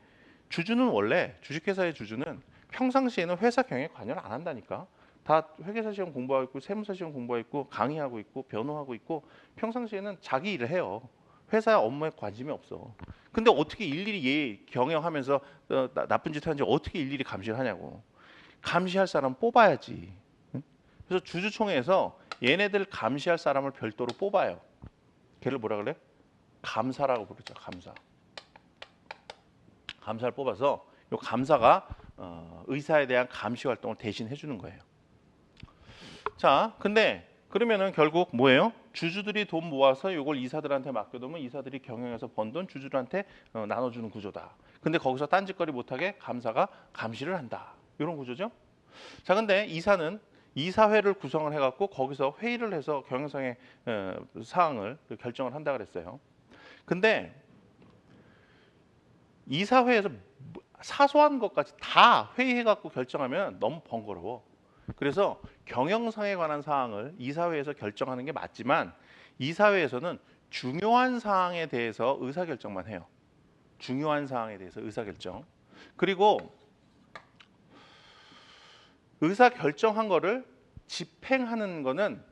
주주는 원래 주식회사의 주주는 평상시에는 회사 경영에 관여를 안 한다니까. 다 회계사 시험 공부하고 있고 세무사 시험 공부하고 있고 강의하고 있고 변호하고 있고 평상시에는 자기 일을 해요. 회사 업무에 관심이 없어. 근데 어떻게 일일이 얘 경영하면서 나쁜 짓 하는지 어떻게 일일이 감시를 하냐고. 감시할 사람 뽑아야지. 응? 그래서 주주총회에서 얘네들 감시할 사람을 별도로 뽑아요. 걔를 뭐라 그래? 감사라고 부르죠. 감사. 감사를 뽑아서 이 감사가 의사에 대한 감시 활동을 대신 해주는 거예요. 자, 근데 그러면은 결국 뭐예요? 주주들이 돈 모아서 이걸 이사들한테 맡겨두면 이사들이 경영해서 번 돈 주주들한테 나눠주는 구조다. 근데 거기서 딴짓거리 못하게 감사가 감시를 한다. 이런 구조죠. 자, 근데 이사는 이사회를 구성을 해갖고 거기서 회의를 해서 경영상의 사항을 결정을 한다 그랬어요. 근데 이사회에서 사소한 것까지 다 회의해갖고 결정하면 너무 번거로워. 그래서 경영상에 관한 사항을 이사회에서 결정하는 게 맞지만 이사회에서는 중요한 사항에 대해서 의사결정만 해요. 중요한 사항에 대해서 의사결정. 그리고 의사 결정한 거를 집행하는 거는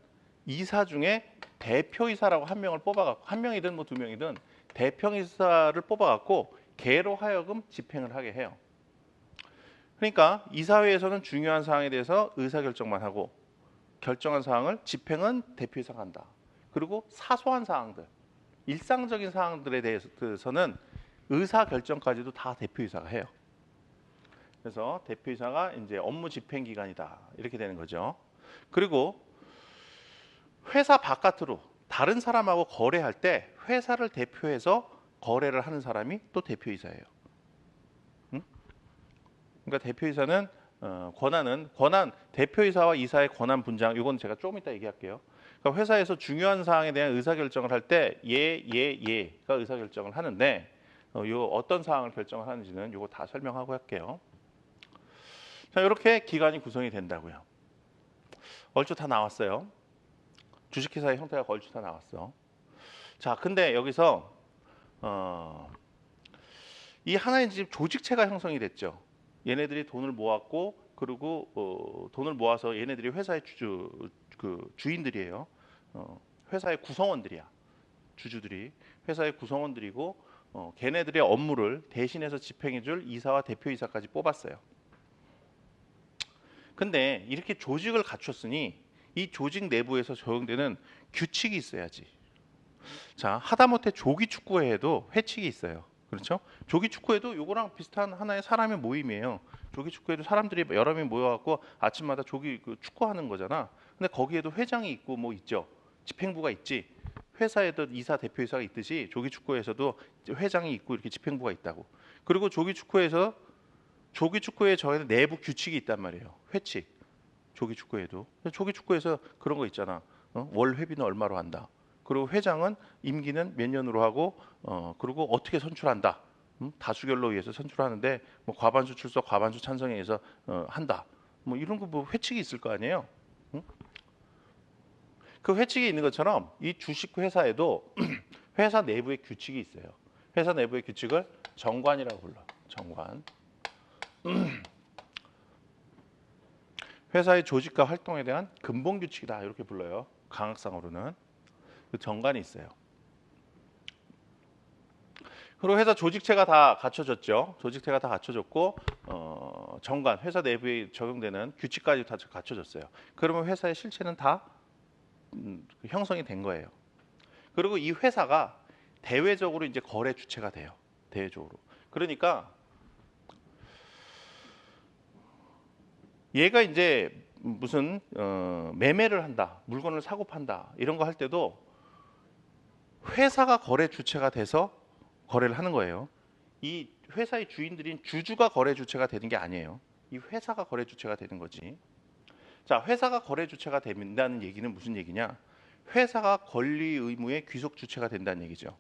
이사 중에 대표이사라고 한 명을 뽑아갖고, 한 명이든 뭐 두 명이든 대표이사를 뽑아갖고 걔로 하여금 집행을 하게 해요. 그러니까 이사회에서는 중요한 사항에 대해서 의사결정만 하고 결정한 사항을 집행은 대표이사가 한다. 그리고 사소한 사항들, 일상적인 사항들에 대해서는 의사결정까지도 다 대표이사가 해요. 그래서 대표이사가 이제 업무 집행 기관이다. 이렇게 되는 거죠. 그리고 회사 바깥으로 다른 사람하고 거래할 때 회사를 대표해서 거래를 하는 사람이 또 대표이사예요. 응? 그러니까 대표이사는 권한 대표이사와 이사의 권한 분장, 이건 제가 조금 이따 얘기할게요. 그러니까 회사에서 중요한 사항에 대한 의사결정을 할 때 얘가 의사결정을 하는데 요 어떤 사항을 결정을 하는지는 요거 다 설명하고 할게요. 자, 이렇게 기관이 구성이 된다고요. 얼추 다 나왔어요. 주식회사의 형태가 얼추 다 나왔어. 자, 근데 여기서 이 하나의 지금 조직체가 형성이 됐죠. 얘네들이 돈을 모았고, 그리고 돈을 모아서 얘네들이 회사의 주인들이에요. 회사의 구성원들이야. 주주들이 회사의 구성원들이고, 걔네들의 업무를 대신해서 집행해줄 이사와 대표이사까지 뽑았어요. 근데 이렇게 조직을 갖췄으니 이 조직 내부에서 적용되는 규칙이 있어야지. 자, 하다못해 조기 축구회에도 회칙이 있어요. 그렇죠? 조기 축구회도 요거랑 비슷한 하나의 사람의 모임이에요. 조기 축구회도 사람들이 여러 명이 모여갖고 아침마다 조기 축구하는 거잖아. 근데 거기에도 회장이 있고 뭐 있죠. 집행부가 있지. 회사에도 이사 대표이사가 있듯이 조기 축구회에서도 회장이 있고 이렇게 집행부가 있다고. 그리고 조기 축구회에 저희는 내부 규칙이 있단 말이에요. 회칙. 조기 축구회도. 조기 축구에서 그런 거 있잖아. 월 회비는 얼마로 한다. 그리고 회장은 임기는 몇 년으로 하고, 그리고 어떻게 선출한다. 다수결로 의해서 선출하는데 뭐 과반수 출석, 과반수 찬성에 의해서 한다. 뭐 이런 거 뭐 회칙이 있을 거 아니에요. 응? 그 회칙이 있는 것처럼 이 주식 회사에도 회사 내부의 규칙이 있어요. 회사 내부의 규칙을 정관이라고 불러. 정관. 회사의 조직과 활동에 대한 근본 규칙이다 이렇게 불러요. 강학상으로는 그 정관이 있어요. 그리고 회사 조직체가 다 갖춰졌죠. 조직체가 다 갖춰졌고 정관, 회사 내부에 적용되는 규칙까지 다 갖춰졌어요. 그러면 회사의 실체는 다 형성이 된 거예요. 그리고 이 회사가 대외적으로 이제 거래 주체가 돼요. 대외적으로. 그러니까 얘가 이제 무슨 매매를 한다, 물건을 사고 판다 이런 거 할 때도 회사가 거래 주체가 돼서 거래를 하는 거예요. 이 회사의 주인들인 주주가 거래 주체가 되는 게 아니에요. 이 회사가 거래 주체가 되는 거지. 자, 회사가 거래 주체가 된다는 얘기는 무슨 얘기냐? 회사가 권리 의무의 귀속 주체가 된다는 얘기죠.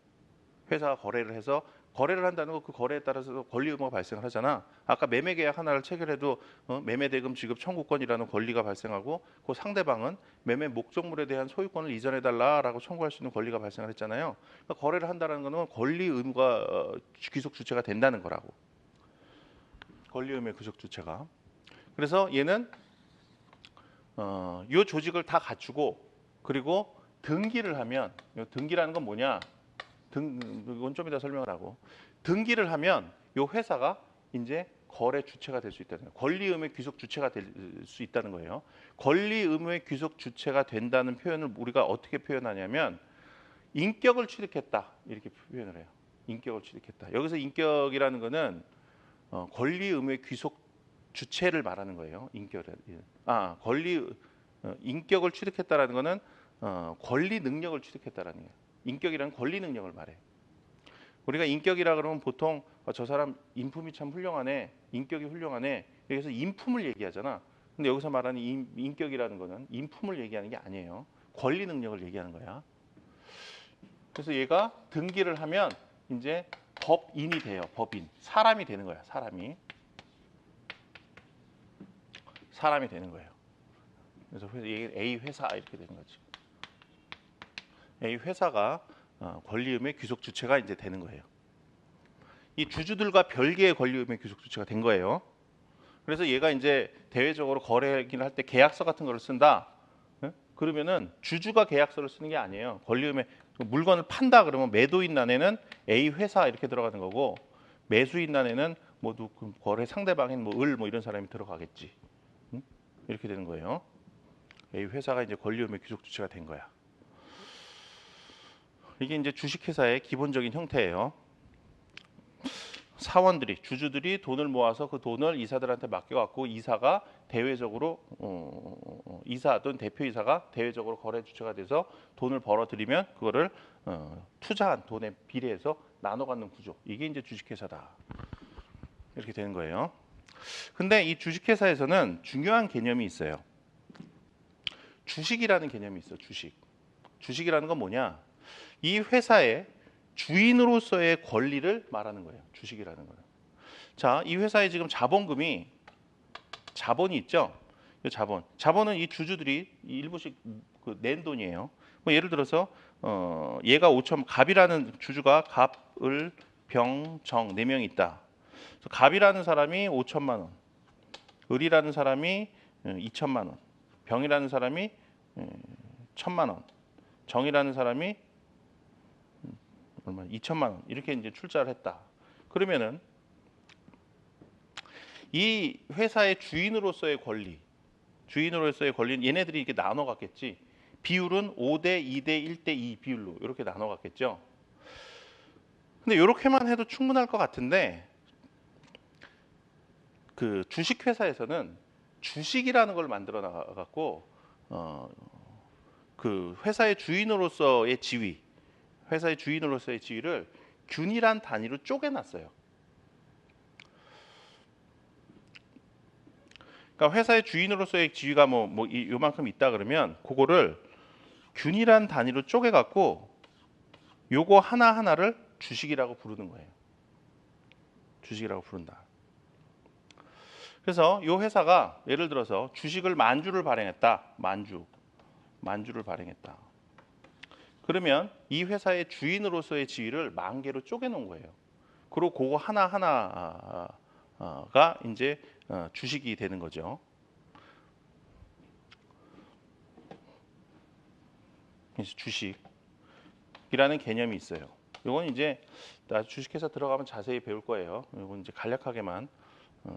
회사가 거래를 한다는 거 그 거래에 따라서 권리 의무가 발생을 하잖아. 아까 매매 계약 하나를 체결해도 매매 대금 지급 청구권이라는 권리가 발생하고 그 상대방은 매매 목적물에 대한 소유권을 이전해 달라라고 청구할 수 있는 권리가 발생을 했잖아요. 그러니까 거래를 한다는 거는 권리 의무가 귀속 주체가 된다는 거라고. 권리 의무의 귀속 주체가. 그래서 얘는 이 조직을 다 갖추고 그리고 등기를 하면 등기라는 건 뭐냐? 이건 좀 이따 설명을 하고 등기를 하면 이 회사가 이제 거래 주체가 될 수 있다는 거예요. 권리 의무의 귀속 주체가 될 수 있다는 거예요. 권리 의무의 귀속 주체가 된다는 표현을 우리가 어떻게 표현하냐면 인격을 취득했다 이렇게 표현을 해요. 인격을 취득했다. 여기서 인격이라는 거는 권리 의무의 귀속 주체를 말하는 거예요. 인격을 취득했다라는 거는 권리 능력을 취득했다라는 거예요. 인격이라는 권리 능력을 말해. 우리가 인격이라 그러면 보통 저 사람 인품이 참 훌륭하네, 인격이 훌륭하네. 여기서 인품을 얘기하잖아. 근데 여기서 말하는 인격이라는 거는 인품을 얘기하는 게 아니에요. 권리 능력을 얘기하는 거야. 그래서 얘가 등기를 하면 이제 법인이 돼요. 법인. 사람이 되는 거야. 사람이 되는 거예요. 그래서 A 회사 이렇게 되는 거지. A 회사가 권리 의무의 귀속 주체가 이제 되는 거예요. 이 주주들과 별개의 권리의무 귀속 조치가 된 거예요. 그래서 얘가 이제 대외적으로 거래를 할 때 계약서 같은 거를 쓴다. 예? 그러면은 주주가 계약서를 쓰는 게 아니에요. 권리의무 물건을 판다 그러면 매도인란에는 A 회사 이렇게 들어가는 거고 매수인란에는 모두 거래 상대방인 뭐 을 뭐 이런 사람이 들어가겠지. 응? 이렇게 되는 거예요. A 회사가 이제 권리의무 귀속 조치가 된 거야. 이게 이제 주식회사의 기본적인 형태예요. 사원들이 주주들이 돈을 모아서 그 돈을 이사들한테 맡겨갖고 이사가 대외적으로 이사 또는 대표이사가 대외적으로 거래 주체가 돼서 돈을 벌어들이면 그거를 투자한 돈에 비례해서 나눠 갖는 구조. 이게 이제 주식회사다. 이렇게 되는 거예요. 근데 이 주식회사에서는 중요한 개념이 있어요. 주식이라는 개념이 있어. 주식이라는 건 뭐냐? 이 회사의 주인으로서의 권리를 말하는 거예요. 주식이라는 거는. 자, 이 회사에 지금 자본이 있죠. 이 자본은 이 주주들이 일부씩 낸 돈이에요. 뭐 예를 들어서 얘가 갑이라는 주주가 갑, 을, 병, 정 4명이 있다. 그래서 갑이라는 사람이 5천만 원, 을이라는 사람이 2천만 원, 병이라는 사람이 1천만 원, 정이라는 사람이 얼마 2천만 원 이렇게 이제 출자를 했다. 그러면은 이 회사의 주인으로서의 권리는 얘네들이 이렇게 나눠 갖겠지. 비율은 5대 2대 1대 2 비율로 이렇게 나눠 갖겠죠. 근데 이렇게만 해도 충분할 것 같은데 그 주식 회사에서는 주식이라는 걸 만들어 나가 갖고 그 회사의 주인으로서의 지위를 균이란 단위로 쪼개놨어요. 그러니까 회사의 주인으로서의 지위가 요만큼 있다 그러면 그거를 균이란 단위로 쪼개갖고 요거 하나하나를 주식이라고 부르는 거예요. 주식이라고 부른다. 그래서 요 회사가 예를 들어서 주식을 만주를 발행했다. 만주를 발행했다. 그러면 이 회사의 주인으로서의 지위를 10,000개로 쪼개놓은 거예요. 그리고 그거 하나하나가 이제 주식이 되는 거죠. 그래서 주식이라는 개념이 있어요. 이건 이제 주식회사 들어가면 자세히 배울 거예요. 이건 이제 간략하게만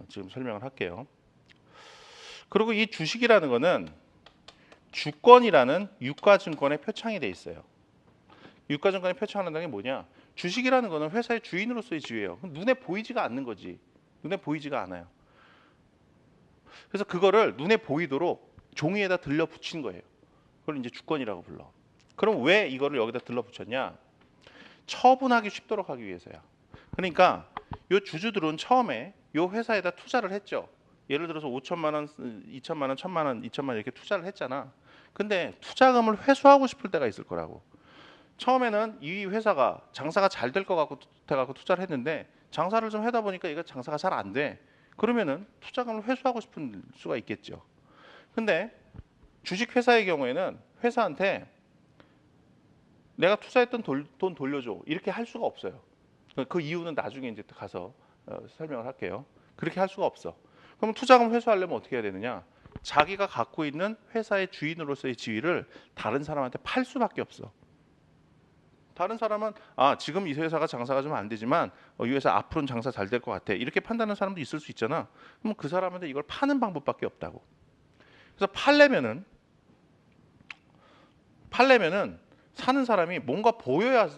지금 설명을 할게요. 그리고 이 주식이라는 거는 주권이라는 유가증권에 표창이 돼 있어요. 유가증권에 표창한다는 게 뭐냐? 주식이라는 거는 회사의 주인으로서의 지위예요. 눈에 보이지가 않는 거지. 눈에 보이지가 않아요. 그래서 그거를 눈에 보이도록 종이에다 들러붙인 거예요. 그걸 이제 주권이라고 불러. 그럼 왜 이거를 여기다 들러붙였냐? 처분하기 쉽도록 하기 위해서야. 그러니까 요 주주들은 처음에 요 회사에다 투자를 했죠. 예를 들어서 5천만 원, 2천만 원, 1천만 원, 2천만 원 이렇게 투자를 했잖아. 근데 투자금을 회수하고 싶을 때가 있을 거라고. 처음에는 이 회사가 장사가 잘 될 것 같고 돼갖고 투자를 했는데 장사를 좀 하다 보니까 이거 장사가 잘 안 돼. 그러면은 투자금을 회수하고 싶은 수가 있겠죠. 근데 주식회사의 경우에는 회사한테 내가 투자했던 돈 돌려줘 이렇게 할 수가 없어요. 그 이유는 나중에 이제 가서 설명을 할게요. 그렇게 할 수가 없어. 그럼 투자금 회수하려면 어떻게 해야 되느냐? 자기가 갖고 있는 회사의 주인으로서의 지위를 다른 사람한테 팔 수밖에 없어. 다른 사람은 지금 이 회사가 장사가 좀 안 되지만 이 회사 앞으로는 장사 잘 될 것 같아. 이렇게 판단하는 사람도 있을 수 있잖아. 그럼 그 사람한테 이걸 파는 방법밖에 없다고. 그래서 팔려면은 사는 사람이 뭔가 보여야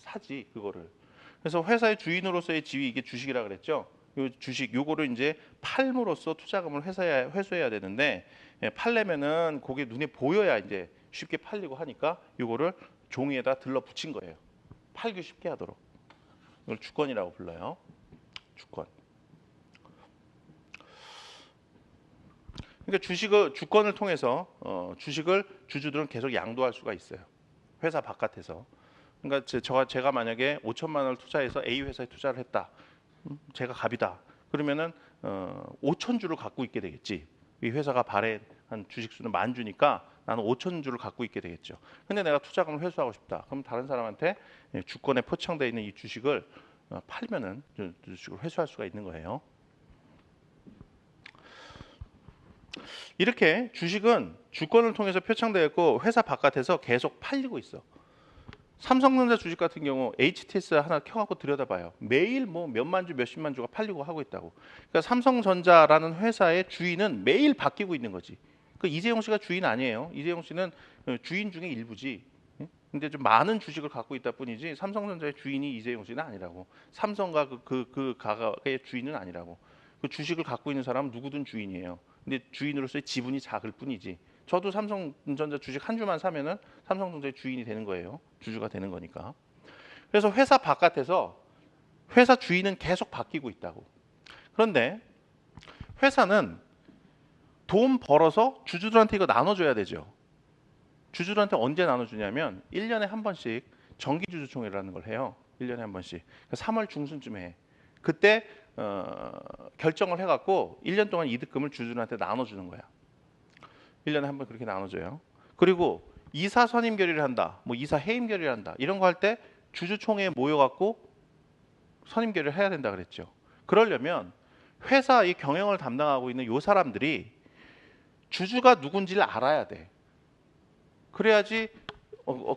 사지 그거를. 그래서 회사의 주인으로서의 지위 이게 주식이라 그랬죠. 요 주식 요거를 이제 팔므로써 투자금을 회수해야 되는데 팔려면은 그게 눈에 보여야 이제 쉽게 팔리고 하니까 요거를 종이에다 들러붙인 거예요. 팔기 쉽게 하도록. 이걸 주권이라고 불러요. 주권. 그러니까 주권을 통해서 주식을 주주들은 계속 양도할 수가 있어요. 회사 바깥에서. 그러니까 제가 만약에 5천만 원을 투자해서 A 회사에 투자를 했다. 제가 갑이다. 그러면은 5천 주를 갖고 있게 되겠지. 이 회사가 발행한 주식 수는 10,000주니까 나는 5천 주를 갖고 있게 되겠죠. 근데 내가 투자금을 회수하고 싶다. 그럼 다른 사람한테 주권에 포착되어 있는 이 주식을 팔면은 주식을 회수할 수가 있는 거예요. 이렇게 주식은 주권을 통해서 표창되어 있고 회사 바깥에서 계속 팔리고 있어. 삼성전자 주식 같은 경우 HTS 하나 켜갖고 들여다봐요. 매일 뭐 몇만 주, 몇십만 주가 팔리고 하고 있다고. 그러니까 삼성전자라는 회사의 주인은 매일 바뀌고 있는 거지. 그 이재용 씨가 주인 아니에요. 이재용 씨는 주인 중에 일부지. 근데 좀 많은 주식을 갖고 있다 뿐이지 삼성전자의 주인이 이재용 씨는 아니라고. 삼성과 그 가가의 주인은 아니라고. 그 주식을 갖고 있는 사람은 누구든 주인이에요. 근데 주인으로서의 지분이 작을 뿐이지. 저도 삼성전자 주식 한 주만 사면은 삼성전자의 주인이 되는 거예요. 주주가 되는 거니까. 그래서 회사 바깥에서 회사 주인은 계속 바뀌고 있다고. 그런데 회사는 돈 벌어서 주주들한테 이거 나눠줘야 되죠. 주주들한테 언제 나눠주냐면 1년에 한 번씩 정기주주총회라는 걸 해요. 1년에 한 번씩. 3월 중순쯤에 해. 그때 결정을 해갖고 1년 동안 이득금을 주주들한테 나눠주는 거야. 1년에 한 번 그렇게 나눠줘요. 그리고 이사 선임 결의를 한다, 뭐 이사 해임 결의를 한다 이런 거 할 때 주주총회에 모여갖고 선임 결의를 해야 된다 그랬죠. 그러려면 회사 이 경영을 담당하고 있는 요 사람들이 주주가 누군지를 알아야 돼. 그래야지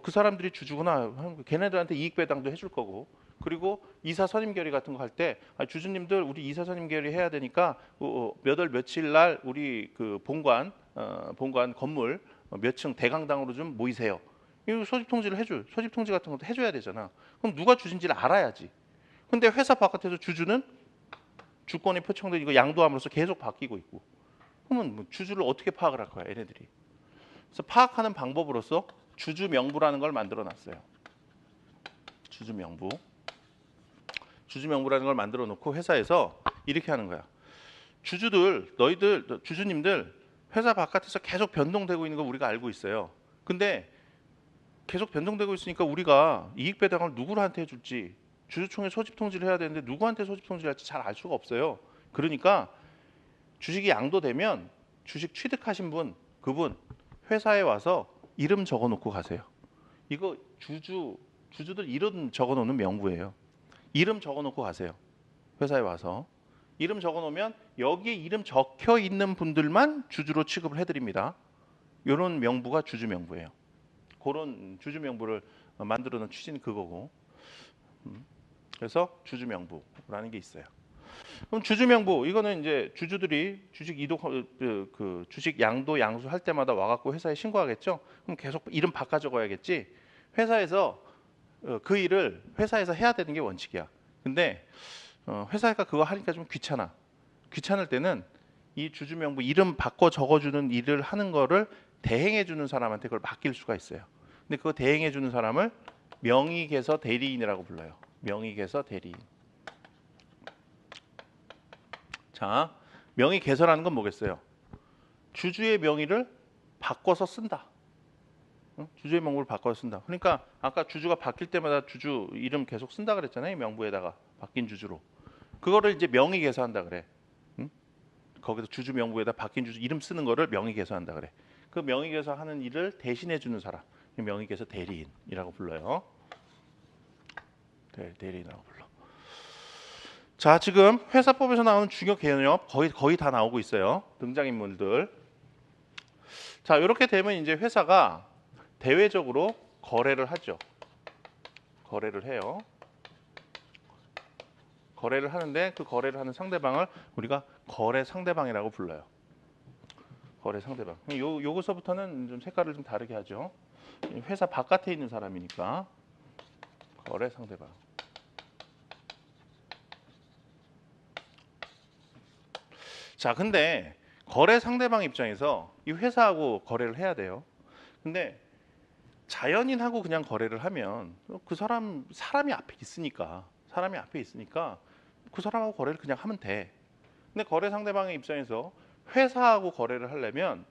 그 사람들이 주주구나. 걔네들한테 이익 배당도 해줄 거고. 그리고 이사 선임 결의 같은 거 할 때 주주님들 우리 이사 선임 결의 해야 되니까 몇 월 며칠 날 우리 그 본관 건물 몇 층 대강당으로 좀 모이세요. 이거 소집 통지를 해줘. 소집 통지 같은 것도 해줘야 되잖아. 그럼 누가 주진지를 알아야지. 근데 회사 바깥에서 주주는 주권이 표창돼 이거 양도함으로써 계속 바뀌고 있고. 그러면 뭐 주주를 어떻게 파악을 할 거야, 얘네들이. 그래서 파악하는 방법으로서 주주 명부라는 걸 만들어 놨어요. 주주 명부. 주주 명부라는 걸 만들어 놓고 회사에서 이렇게 하는 거야. 주주들, 너희들, 주주님들 회사 바깥에서 계속 변동되고 있는 거 우리가 알고 있어요. 근데 계속 변동되고 있으니까 우리가 이익 배당을 누구한테 해줄지 주주총회 소집 통지를 해야 되는데 누구한테 소집 통지를 할지 잘 알 수가 없어요. 그러니까 주식이 양도되면 주식 취득하신 분, 그분 회사에 와서 이름 적어 놓고 가세요. 이거 주주들 이름 적어 놓는 명부예요. 이름 적어 놓고 가세요. 회사에 와서. 이름 적어 놓으면 여기에 이름 적혀 있는 분들만 주주로 취급을 해드립니다. 이런 명부가 주주 명부예요. 그런 주주 명부를 만들어 놓은 취지는 그거고. 그래서 주주 명부라는 게 있어요. 그럼 주주 명부 이거는 이제 주주들이 주식 이동 그 주식 양도 양수할 때마다 와갖고 회사에 신고하겠죠. 그럼 계속 이름 바꿔 적어야겠지. 회사에서 그 일을 회사에서 해야 되는 게 원칙이야. 근데 회사가 그거 하니까 좀 귀찮아. 귀찮을 때는 이 주주 명부 이름 바꿔 적어주는 일을 하는 거를 대행해 주는 사람한테 그걸 맡길 수가 있어요. 근데 그거 대행해 주는 사람을 명의개서 대리인이라고 불러요. 명의개서 대리인. 자, 명의개서라는 건 뭐겠어요? 주주의 명의를 바꿔서 쓴다. 주주의 명부를 바꿔서 쓴다. 그러니까 아까 주주가 바뀔 때마다 주주 이름 계속 쓴다 그랬잖아요. 명부에다가 바뀐 주주로. 그거를 이제 명의개서한다 그래. 거기서 주주 명부에다 바뀐 주주 이름 쓰는 거를 명의개서한다 그래. 그 명의개서하는 일을 대신해 주는 사람, 명의개서 대리인이라고 불러요. 대리인이라고 불러. 자, 지금 회사법에서 나오는 중요 개념 거의 다 나오고 있어요. 등장인물들. 자, 이렇게 되면 이제 회사가 대외적으로 거래를 하죠. 거래를 해요. 거래를 하는데 그 거래를 하는 상대방을 우리가 거래 상대방이라고 불러요. 거래 상대방. 요거서부터는 좀 색깔을 좀 다르게 하죠. 회사 바깥에 있는 사람이니까 거래 상대방. 자, 근데 거래 상대방 입장에서 이 회사하고 거래를 해야 돼요. 근데 자연인하고 그냥 거래를 하면 그 사람이 앞에 있으니까 그 사람하고 거래를 그냥 하면 돼. 근데 거래 상대방의 입장에서 회사하고 거래를 하려면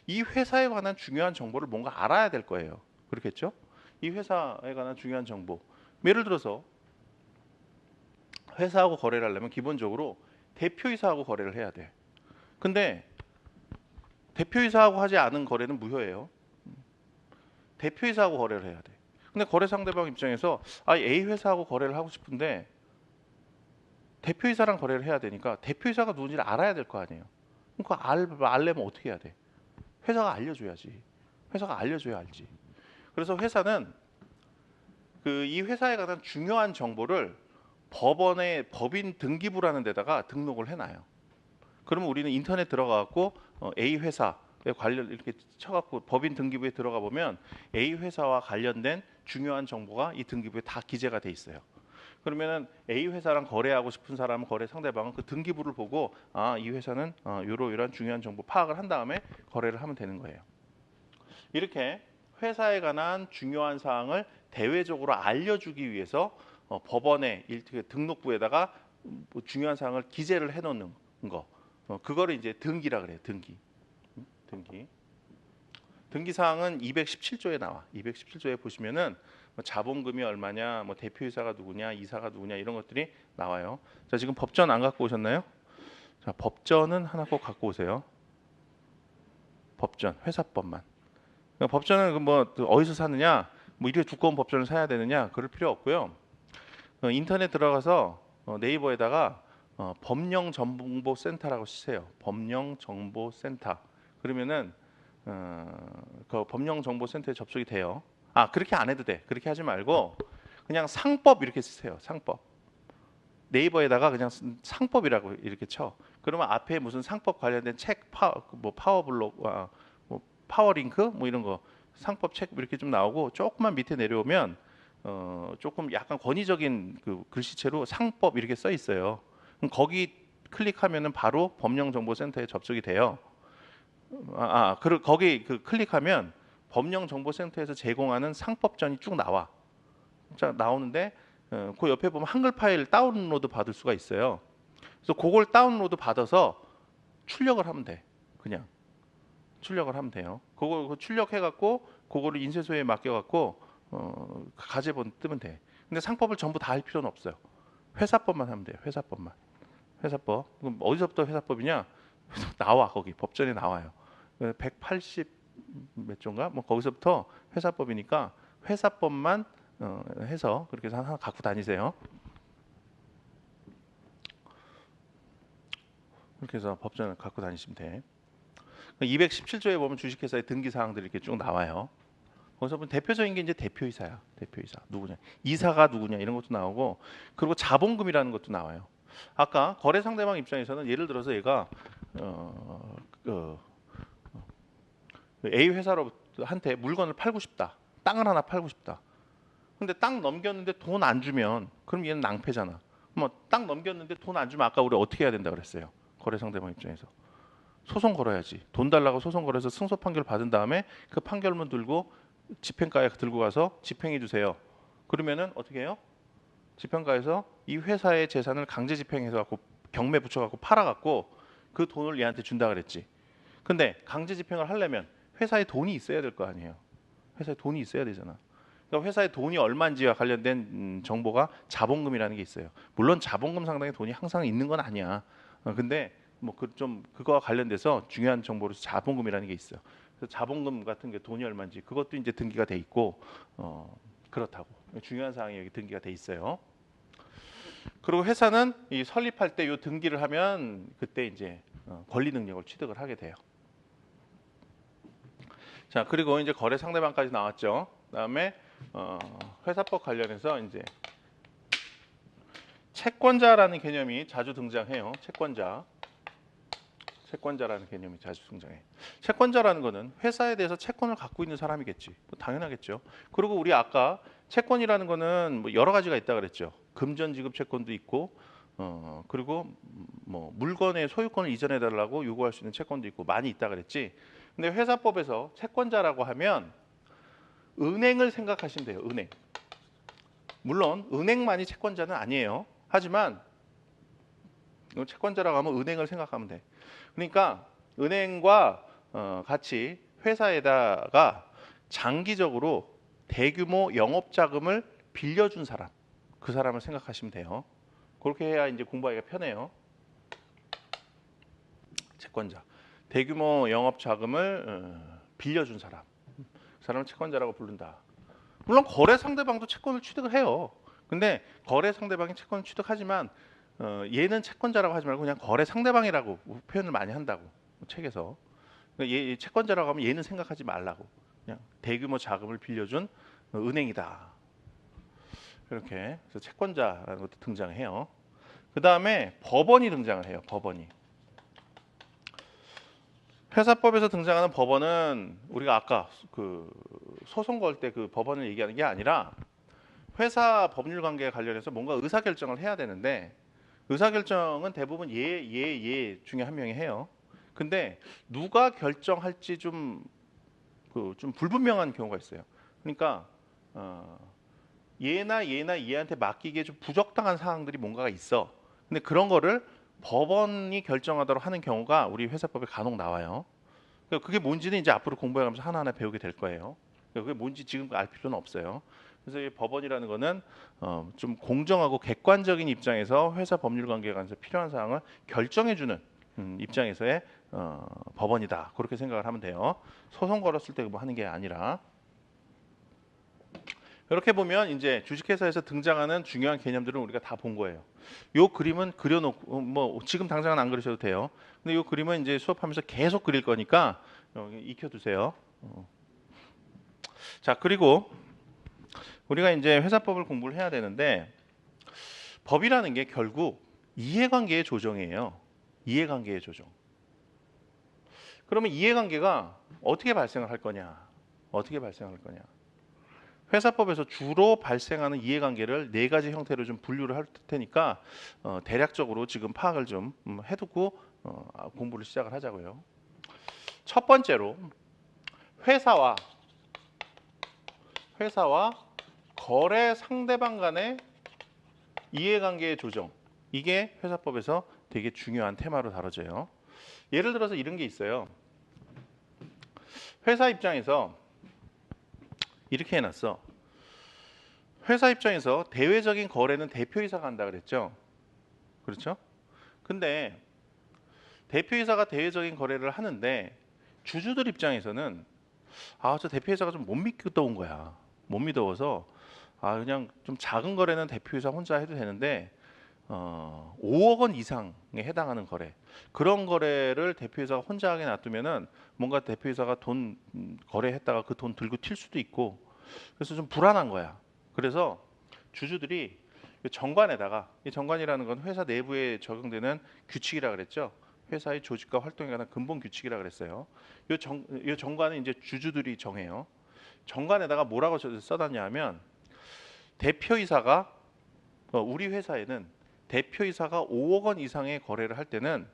이 회사에 관한 중요한 정보를 뭔가 알아야 될 거예요. 그렇겠죠? 이 회사에 관한 중요한 정보. 예를 들어서 회사하고 거래를 하려면 기본적으로 대표이사하고 거래를 해야 돼. 근데 대표이사하고 하지 않은 거래는 무효예요. 대표이사하고 거래를 해야 돼. 근데 거래 상대방 입장에서 A 회사하고 거래를 하고 싶은데 대표이사랑 거래를 해야 되니까 대표이사가 누군지를 알아야 될 거 아니에요. 그러니까 알려면 어떻게 해야 돼? 회사가 알려줘야지. 회사가 알려줘야 알지. 그래서 회사는 이 회사에 관한 중요한 정보를 법원의 법인 등기부라는 데다가 등록을 해놔요. 그러면 우리는 인터넷 들어가갖고 A 회사에 관련 이렇게 쳐갖고 법인 등기부에 들어가 보면 A 회사와 관련된 중요한 정보가 이 등기부에 다 기재가 돼 있어요. 그러면은 A 회사랑 거래하고 싶은 사람은 거래 상대방은 그 등기부를 보고 이 회사는 이러이러한 중요한 정보 파악을 한 다음에 거래를 하면 되는 거예요. 이렇게 회사에 관한 중요한 사항을 대외적으로 알려주기 위해서 법원의 등록부에다가 중요한 사항을 기재를 해놓는 거, 그거를 이제 등기라 그래요. 등기 사항은 217조에 나와. 217조에 보시면은 자본금이 얼마냐, 대표이사가 누구냐, 이사가 누구냐 이런 것들이 나와요. 자, 지금 법전 안 갖고 오셨나요? 자, 법전은 하나 꼭 갖고 오세요. 법전, 회사법만. 법전은 어디서 사느냐, 이렇게 두꺼운 법전을 사야 되느냐, 그럴 필요 없고요. 인터넷 들어가서 네이버에다가 법령정보센터라고 치세요. 법령정보센터. 그러면은 그 법령정보센터에 접속이 돼요. 그렇게 안 해도 돼. 그렇게 하지 말고 그냥 상법 이렇게 쓰세요. 상법. 네이버에다가 그냥 상법이라고 이렇게 쳐. 그러면 앞에 무슨 상법 관련된 책, 파워블록, 파워링크, 이런 거 상법 책 이렇게 좀 나오고 조금만 밑에 내려오면 조금 약간 권위적인 그 글씨체로 상법 이렇게 써 있어요. 그럼 거기 클릭하면은 바로 법령정보센터에 접속이 돼요. 그리고 거기 클릭하면 법령정보센터에서 제공하는 상법전이 쭉 나와. 자, 나오는데 그 옆에 보면 한글 파일 다운로드 받을 수가 있어요. 그래서 그걸 다운로드 받아서 출력을 하면 돼. 그냥 출력을 하면 돼요. 그거 출력해갖고 그거를 인쇄소에 맡겨갖고 가제본 뜨면 돼. 근데 상법을 전부 다 할 필요는 없어요. 회사법만 하면 돼요. 회사법만. 회사법. 그럼 어디서부터 회사법이냐? 나와 거기 법전에 나와요. 180 몇 조인가? 거기서부터 회사법이니까 회사법만 해서 그렇게 해서 하나 갖고 다니세요. 그렇게 해서 법전을 갖고 다니시면 돼. 217조에 보면 주식회사의 등기 사항들이 이렇게 쭉 나와요. 거기서 보면 대표적인 게 이제 대표이사야. 대표이사 누구냐, 이사가 누구냐 이런 것도 나오고, 그리고 자본금이라는 것도 나와요. 아까 거래 상대방 입장에서는 예를 들어서 얘가 A 회사로한테 물건을 팔고 싶다. 땅을 하나 팔고 싶다. 근데 땅 넘겼는데 돈 안 주면 그럼 얘는 낭패잖아. 땅 넘겼는데 돈 안 주면 아까 우리 어떻게 해야 된다 그랬어요? 거래 상대방 입장에서 소송 걸어야지. 돈 달라고 소송 걸어서 승소 판결 받은 다음에 그 판결문 들고 집행가에 들고 가서 집행해 주세요. 그러면은 어떻게 해요? 집행가에서 이 회사의 재산을 강제 집행해서 갖고 경매 붙여갖고 팔아갖고 그 돈을 얘한테 준다 그랬지. 근데 강제 집행을 하려면 회사에 돈이 있어야 될 거 아니에요. 회사에 돈이 있어야 되잖아. 그러니까 회사에 돈이 얼마인지와 관련된 정보가 자본금이라는 게 있어요. 물론 자본금 상당의 돈이 항상 있는 건 아니야. 근데 그거와 관련돼서 중요한 정보로 자본금이라는 게 있어요. 그래서 자본금 같은 게 돈이 얼마인지 그것도 이제 등기가 돼 있고 그렇다고 중요한 사항이 여기 등기가 돼 있어요. 그리고 회사는 이 설립할 때 이 등기를 하면 그때 이제 권리 능력을 취득을 하게 돼요. 자, 그리고 이제 거래 상대방까지 나왔죠. 그다음에 회사법 관련해서 이제 채권자라는 개념이 자주 등장해요. 채권자라는 개념이 자주 등장해. 채권자라는 거는 회사에 대해서 채권을 갖고 있는 사람이겠지. 당연하겠죠. 그리고 우리 아까 채권이라는 거는 여러 가지가 있다 그랬죠. 금전 지급 채권도 있고, 그리고 물건의 소유권을 이전해 달라고 요구할 수 있는 채권도 있고 많이 있다 그랬지. 근데 회사법에서 채권자라고 하면 은행을 생각하시면 돼요. 은행. 물론 은행만이 채권자는 아니에요. 하지만 채권자라고 하면 은행을 생각하면 돼. 그러니까 은행과 같이 회사에다가 장기적으로 대규모 영업 자금을 빌려준 사람, 그 사람을 생각하시면 돼요. 그렇게 해야 이제 공부하기가 편해요. 채권자, 대규모 영업 자금을 빌려준 사람, 그 사람을 채권자라고 부른다. 물론 거래 상대방도 채권을 취득을 해요. 근데 거래 상대방이 채권을 취득하지만 얘는 채권자라고 하지 말고 그냥 거래 상대방이라고 표현을 많이 한다고 책에서. 그러니까 얘 채권자라고 하면 얘는 생각하지 말라고. 그냥 대규모 자금을 빌려준 은행이다. 이렇게 그래서 채권자라는 것도 등장해요. 그 다음에 법원이 등장을 해요. 법원이. 회사법에서 등장하는 법원은 우리가 아까 그 소송 걸 때 그 법원을 얘기하는 게 아니라 회사 법률 관계에 관련해서 뭔가 의사결정을 해야 되는데 의사결정은 대부분 얘 중에 한 명이 해요. 근데 누가 결정할지 좀 불분명한 경우가 있어요. 그러니까 얘나 얘한테 맡기기에 좀 부적당한 사항들이 뭔가가 있어. 근데 그런 거를 법원이 결정하도록 하는 경우가 우리 회사법에 간혹 나와요. 그러니까 그게 뭔지는 이제 앞으로 공부해가면서 하나하나 배우게 될 거예요. 그러니까 그게 뭔지 지금 알 필요는 없어요. 그래서 이 법원이라는 거는 좀 공정하고 객관적인 입장에서 회사 법률 관계에 관해서 필요한 사항을 결정해주는 입장에서의 법원이다. 그렇게 생각을 하면 돼요. 소송 걸었을 때 뭐 하는 게 아니라. 이렇게 보면 이제 주식회사에서 등장하는 중요한 개념들은 우리가 다 본 거예요. 요 그림은 그려놓고 뭐 지금 당장은 안 그리셔도 돼요. 근데 요 그림은 이제 수업하면서 계속 그릴 거니까 익혀두세요. 자, 그리고 우리가 이제 회사법을 공부를 해야 되는데 법이라는 게 결국 이해관계의 조정이에요. 이해관계의 조정. 그러면 이해관계가 어떻게 발생을 할 거냐? 어떻게 발생할 거냐? 회사법에서 주로 발생하는 이해관계를 네 가지 형태로 좀 분류를 할 테니까 대략적으로 지금 파악을 좀 해두고 공부를 시작을 하자고요. 첫 번째로 회사와 거래 상대방 간의 이해관계의 조정. 이게 회사법에서 되게 중요한 테마로 다뤄져요. 예를 들어서 이런 게 있어요. 회사 입장에서 이렇게 해놨어. 회사 입장에서 대외적인 거래는 대표이사가 한다 그랬죠. 그렇죠? 근데 대표이사가 대외적인 거래를 하는데 주주들 입장에서는 저 대표이사가 좀 못 믿어온 거야. 못 믿어서 그냥 좀 작은 거래는 대표이사 혼자 해도 되는데 5억 원 이상에 해당하는 거래, 그런 거래를 대표이사가 혼자 하게 놔두면은 뭔가 대표이사가 돈 거래했다가 그 돈 들고 튈 수도 있고, 그래서 좀 불안한 거야. 그래서 주주들이 정관에다가, 이 정관이라는 건 회사 내부에 적용되는 규칙이라 그랬죠. 회사의 조직과 활동에 관한 근본 규칙이라 그랬어요. 이 정관은 이제 주주들이 정해요. 정관에다가 뭐라고 써놨냐면 대표이사가 우리 회사에는 대표이사가 5억 원 이상의 거래를 할 때는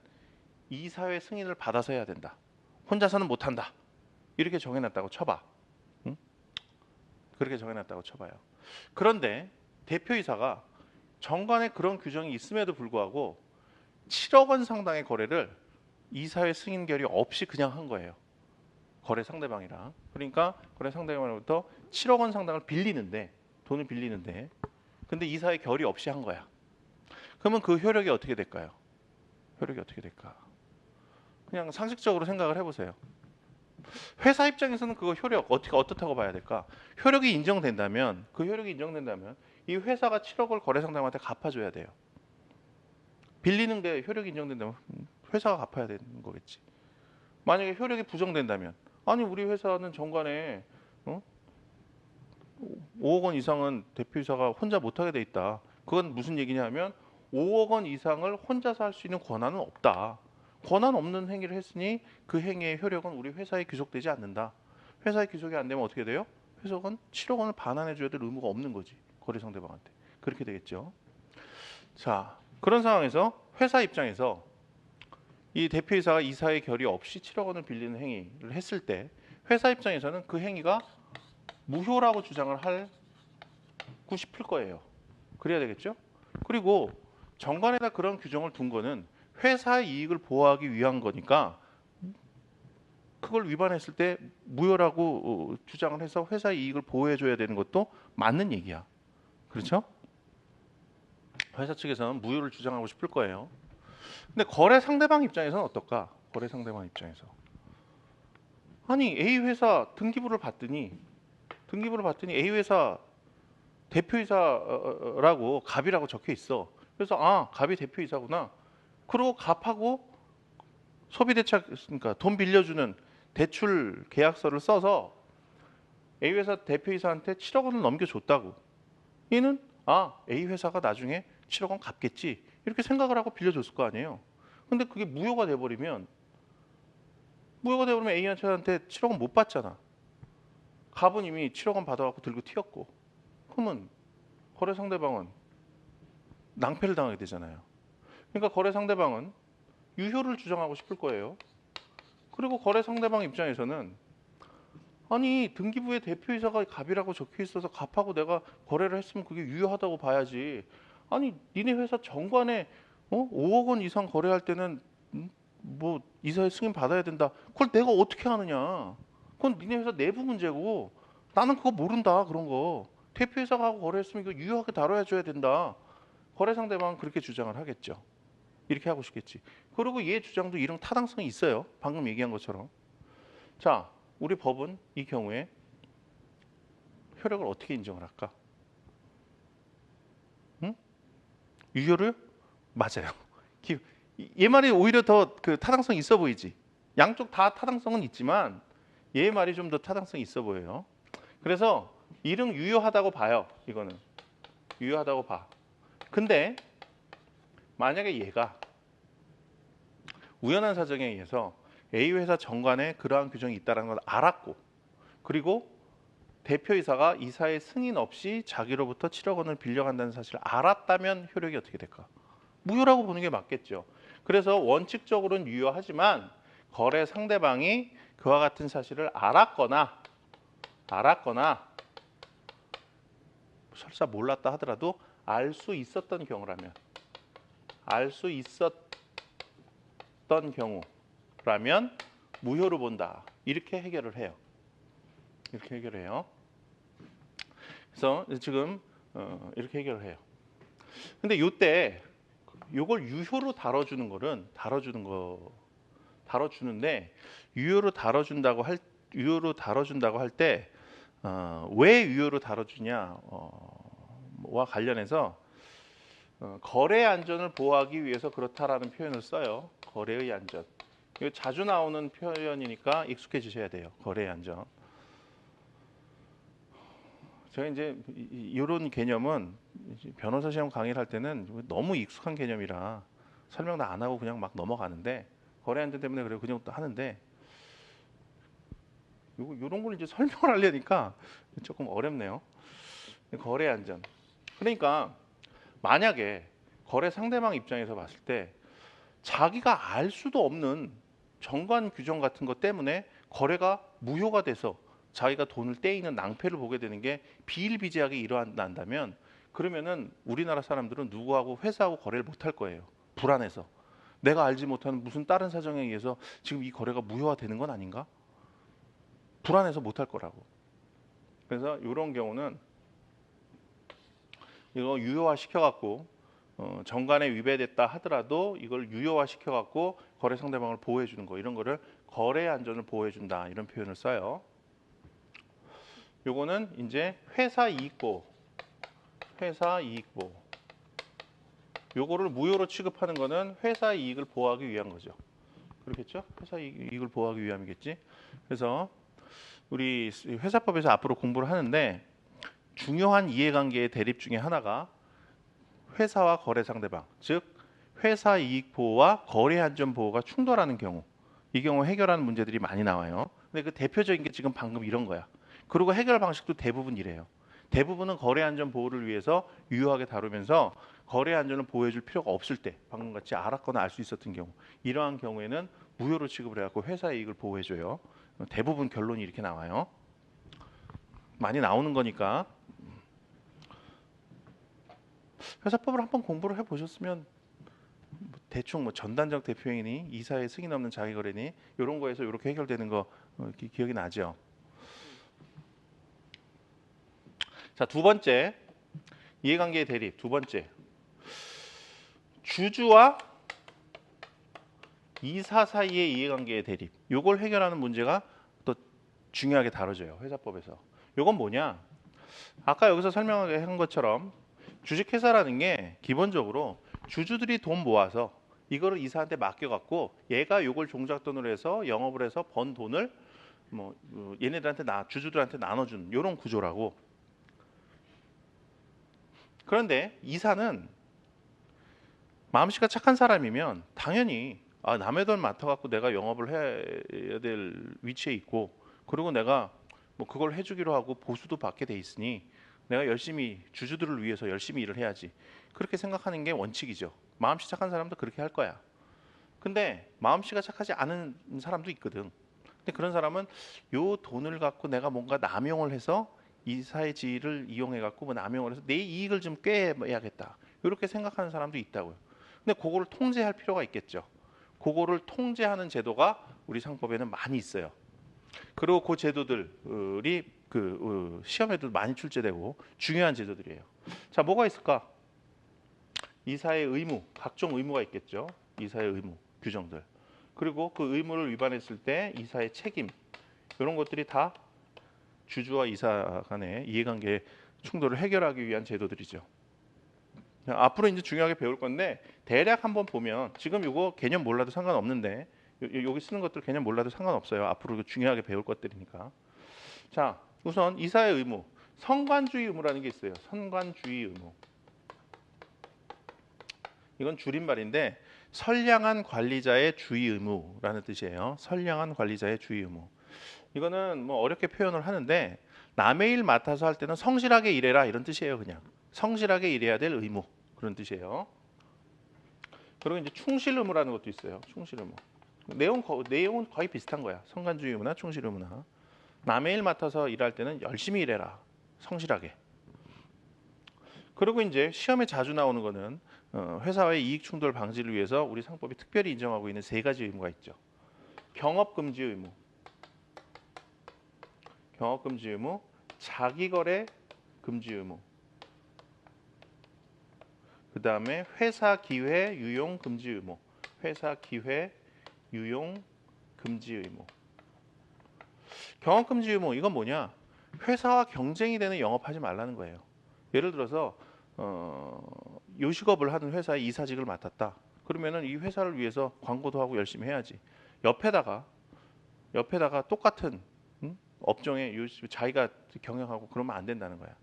이사회 승인을 받아서 해야 된다. 혼자서는 못한다. 이렇게 정해놨다고 쳐봐. 응? 그렇게 정해놨다고 쳐봐요. 그런데 대표이사가 정관에 그런 규정이 있음에도 불구하고 7억 원 상당의 거래를 이사회 승인 결의 없이 그냥 한 거예요. 거래 상대방이랑. 그러니까 거래 상대방으로부터 7억 원 상당을 돈을 빌리는데 근데 이사회 결의 없이 한 거야. 그러면 그 효력이 어떻게 될까요? 효력이 어떻게 될까? 그냥 상식적으로 생각을 해보세요. 회사 입장에서는 그거 효력 어떻다고 봐야 될까? 효력이 인정된다면, 이 회사가 7억을 거래 상대방한테 갚아줘야 돼요. 빌리는데 효력이 인정된다면 회사가 갚아야 되는 거겠지. 만약에 효력이 부정된다면, 아니 우리 회사는 정관에 5억 원 이상은 대표이사가 혼자 못하게 돼 있다. 그건 무슨 얘기냐면 5억 원 이상을 혼자서 할 수 있는 권한은 없다. 권한 없는 행위를 했으니 그 행위의 효력은 우리 회사에 귀속되지 않는다. 회사에 귀속이 안 되면 어떻게 돼요? 회사는 7억 원을 반환해 줘야 될 의무가 없는 거지. 거래 상대방한테. 그렇게 되겠죠. 자, 그런 상황에서 회사 입장에서 이 대표이사가 이사의 결의 없이 7억 원을 빌리는 행위를 했을 때 회사 입장에서는 그 행위가 무효라고 주장을 하고 싶을 거예요. 그래야 되겠죠? 그리고 정관에다 그런 규정을 둔 거는 회사의 이익을 보호하기 위한 거니까 그걸 위반했을 때 무효라고 주장을 해서 회사의 이익을 보호해줘야 되는 것도 맞는 얘기야. 그렇죠? 회사 측에서는 무효를 주장하고 싶을 거예요. 근데 거래 상대방 입장에서는 어떨까? 거래 상대방 입장에서. 아니 A 회사 등기부를 봤더니 A 회사 대표이사라고 갑이라고 적혀 있어. 그래서 아, 갑이 대표이사구나. 그리고 갑하고 소비대차, 그러니까 돈 빌려주는 대출 계약서를 써서 A 회사 대표이사한테 7억 원을 넘겨줬다고. 얘는 아, A 회사가 나중에 7억 원 갚겠지 이렇게 생각을 하고 빌려줬을 거 아니에요. 근데 그게 무효가 돼버리면 A한테 7억 원 못 받잖아. 갑은 이미 7억 원 받아갖고 들고 튀었고, 그러면 거래 상대방은 낭패를 당하게 되잖아요. 그러니까 거래 상대방은 유효를 주장하고 싶을 거예요. 그리고 거래 상대방 입장에서는 아니, 등기부에 대표이사가 갑이라고 적혀 있어서 갑하고 내가 거래를 했으면 그게 유효하다고 봐야지. 아니, 니네 회사 정관에 5억 원 이상 거래할 때는 뭐 이사의 승인 받아야 된다. 그걸 내가 어떻게 아느냐? 그건 니네 회사 내부 문제고 나는 그거 모른다. 그런 거. 대표이사가 하고 거래했으면 이거 유효하게 다뤄야 줘야 된다. 거래 상대방은 그렇게 주장을 하겠죠. 이렇게 하고 싶겠지. 그리고 얘 주장도 이런 타당성이 있어요. 방금 얘기한 것처럼. 자, 우리 법은 이 경우에 효력을 어떻게 인정을 할까? 응? 유효를? 맞아요. 얘 말이 오히려 더 그 타당성이 있어 보이지. 양쪽 다 타당성은 있지만 얘 말이 좀 더 타당성이 있어 보여요. 그래서 이름 유효하다고 봐요. 이거는 유효하다고 봐. 근데 만약에 얘가 우연한 사정에 의해서 A 회사 정관에 그러한 규정이 있다는 걸 알았고, 그리고 대표이사가 이사의 승인 없이 자기로부터 7억 원을 빌려간다는 사실을 알았다면 효력이 어떻게 될까? 무효라고 보는 게 맞겠죠. 그래서 원칙적으로는 유효하지만 거래 상대방이 그와 같은 사실을 알았거나 설사 몰랐다 하더라도 알 수 있었던 경우라면, 무효로 본다. 이렇게 해결을 해요. 이렇게 해결해요. 그래서 지금 이렇게 해결을 해요. 근데 이때 요걸 유효로 다뤄주는데 유효로 다뤄준다고 할 때 왜 유효로 다뤄주냐와 관련해서 거래 안전을 보호하기 위해서 그렇다라는 표현을 써요. 거래의 안전. 이거 자주 나오는 표현이니까 익숙해지셔야 돼요. 거래의 안전. 제가 이제 이런 개념은 변호사 시험 강의를 할 때는 너무 익숙한 개념이라 설명 다 안 하고 그냥 막 넘어가는데, 거래 안전 때문에 그래요. 그냥 또 하는데 이런 걸 이제 설명을 하려니까 조금 어렵네요. 거래 안전. 그러니까 만약에 거래 상대방 입장에서 봤을 때 자기가 알 수도 없는 정관 규정 같은 것 때문에 거래가 무효가 돼서 자기가 돈을 떼이는 낭패를 보게 되는 게 비일비재하게 일어난다면, 그러면은 우리나라 사람들은 누구하고 회사하고 거래를 못 할 거예요. 불안해서. 내가 알지 못하는 무슨 다른 사정에 의해서 지금 이 거래가 무효화되는 건 아닌가? 불안해서 못 할 거라고. 그래서 이런 경우는 이거 유효화 시켜갖고 정관에 위배됐다 하더라도 이걸 유효화 시켜갖고 거래 상대방을 보호해 주는 거, 이런 거를 거래 안전을 보호해 준다, 이런 표현을 써요. 요거는 이제 회사 이익보호. 요거를 무효로 취급하는 거는 회사 이익을 보호하기 위한 거죠. 그렇겠죠? 회사 이익을 보호하기 위함이겠지. 그래서 우리 회사법에서 앞으로 공부를 하는데 중요한 이해관계의 대립 중에 하나가 회사와 거래 상대방, 즉 회사 이익 보호와 거래 안전 보호가 충돌하는 경우, 이 경우 해결하는 문제들이 많이 나와요. 근데 그 대표적인 게 지금 방금 이런 거야. 그리고 해결 방식도 대부분 이래요. 대부분은 거래 안전 보호를 위해서 유효하게 다루면서 거래 안전을 보호해 줄 필요가 없을 때, 방금 같이 알았거나 알 수 있었던 경우, 이러한 경우에는 무효로 취급을 해갖고 회사 이익을 보호해 줘요. 대부분 결론이 이렇게 나와요. 많이 나오는 거니까 회사법을 한번 공부를 해보셨으면 대충 뭐 전단적 대표행위니 이사의 승인 없는 자기거래니 이런 거에서 이렇게 해결되는 거 기억이 나죠. 자, 두 번째 이해관계의 대립. 두 번째, 주주와 이사 사이의 이해관계의 대립. 요걸 해결하는 문제가 또 중요하게 다뤄져요, 회사법에서. 요건 뭐냐? 아까 여기서 설명한 것처럼 주식회사라는 게 기본적으로 주주들이 돈 모아서 이거를 이사한테 맡겨갖고 얘가 요걸 종잣돈으로 해서 영업을 해서 번 돈을 뭐 얘네들한테 주주들한테 나눠주는 이런 구조라고. 그런데 이사는 마음씨가 착한 사람이면 당연히 남의 돈 맡아갖고 내가 영업을 해야 될 위치에 있고, 그리고 내가 뭐 그걸 해주기로 하고 보수도 받게 돼 있으니 내가 열심히 주주들을 위해서 열심히 일을 해야지, 그렇게 생각하는 게 원칙이죠. 마음씨 착한 사람도 그렇게 할 거야. 근데 마음씨가 착하지 않은 사람도 있거든. 근데 그런 사람은 요 돈을 갖고 내가 뭔가 남용을 해서 이사의 지위를 이용해 갖고 뭐 남용을 해서 내 이익을 좀 꾀해야겠다, 이렇게 생각하는 사람도 있다고요. 근데 그거를 통제할 필요가 있겠죠. 그거를 통제하는 제도가 우리 상법에는 많이 있어요. 그리고 그 제도들이 시험에도 많이 출제되고 중요한 제도들이에요. 자, 뭐가 있을까? 이사의 의무, 각종 의무가 있겠죠. 이사의 의무, 규정들. 그리고 그 의무를 위반했을 때 이사의 책임, 이런 것들이 다 주주와 이사 간의 이해관계 충돌을 해결하기 위한 제도들이죠. 앞으로 이제 중요하게 배울 건데 대략 한번 보면, 지금 이거 개념 몰라도 상관없는데 여기 쓰는 것들 개념 몰라도 상관없어요. 앞으로 중요하게 배울 것들이니까. 자, 우선 이사의 의무, 선관주의 의무라는 게 있어요. 선관주의 의무. 이건 줄임말인데 선량한 관리자의 주의 의무라는 뜻이에요. 선량한 관리자의 주의 의무. 이거는 뭐 어렵게 표현을 하는데 남의 일 맡아서 할 때는 성실하게 일해라, 이런 뜻이에요. 그냥 성실하게 일해야 될 의무, 그런 뜻이에요. 그리고 이제 충실 의무라는 것도 있어요. 충실 의무. 내용은 거의 비슷한 거야. 선관주의 의무나 충실 의무나. 남의 일 맡아서 일할 때는 열심히 일해라, 성실하게. 그리고 이제 시험에 자주 나오는 거는 회사와의 이익 충돌 방지를 위해서 우리 상법이 특별히 인정하고 있는 세 가지 의무가 있죠. 경업 금지 의무, 경업 금지 의무, 자기거래 금지 의무, 그 다음에 회사 기회 유용 금지 의무, 회사 기회 유용 금지 의무. 경업 금지 의무, 이건 뭐냐? 회사와 경쟁이 되는 영업하지 말라는 거예요. 예를 들어서 요식업을 하는 회사의 이사직을 맡았다. 그러면은 이 회사를 위해서 광고도 하고 열심히 해야지. 옆에다가 똑같은 업종에 자기가 경영하고 그러면 안 된다는 거야.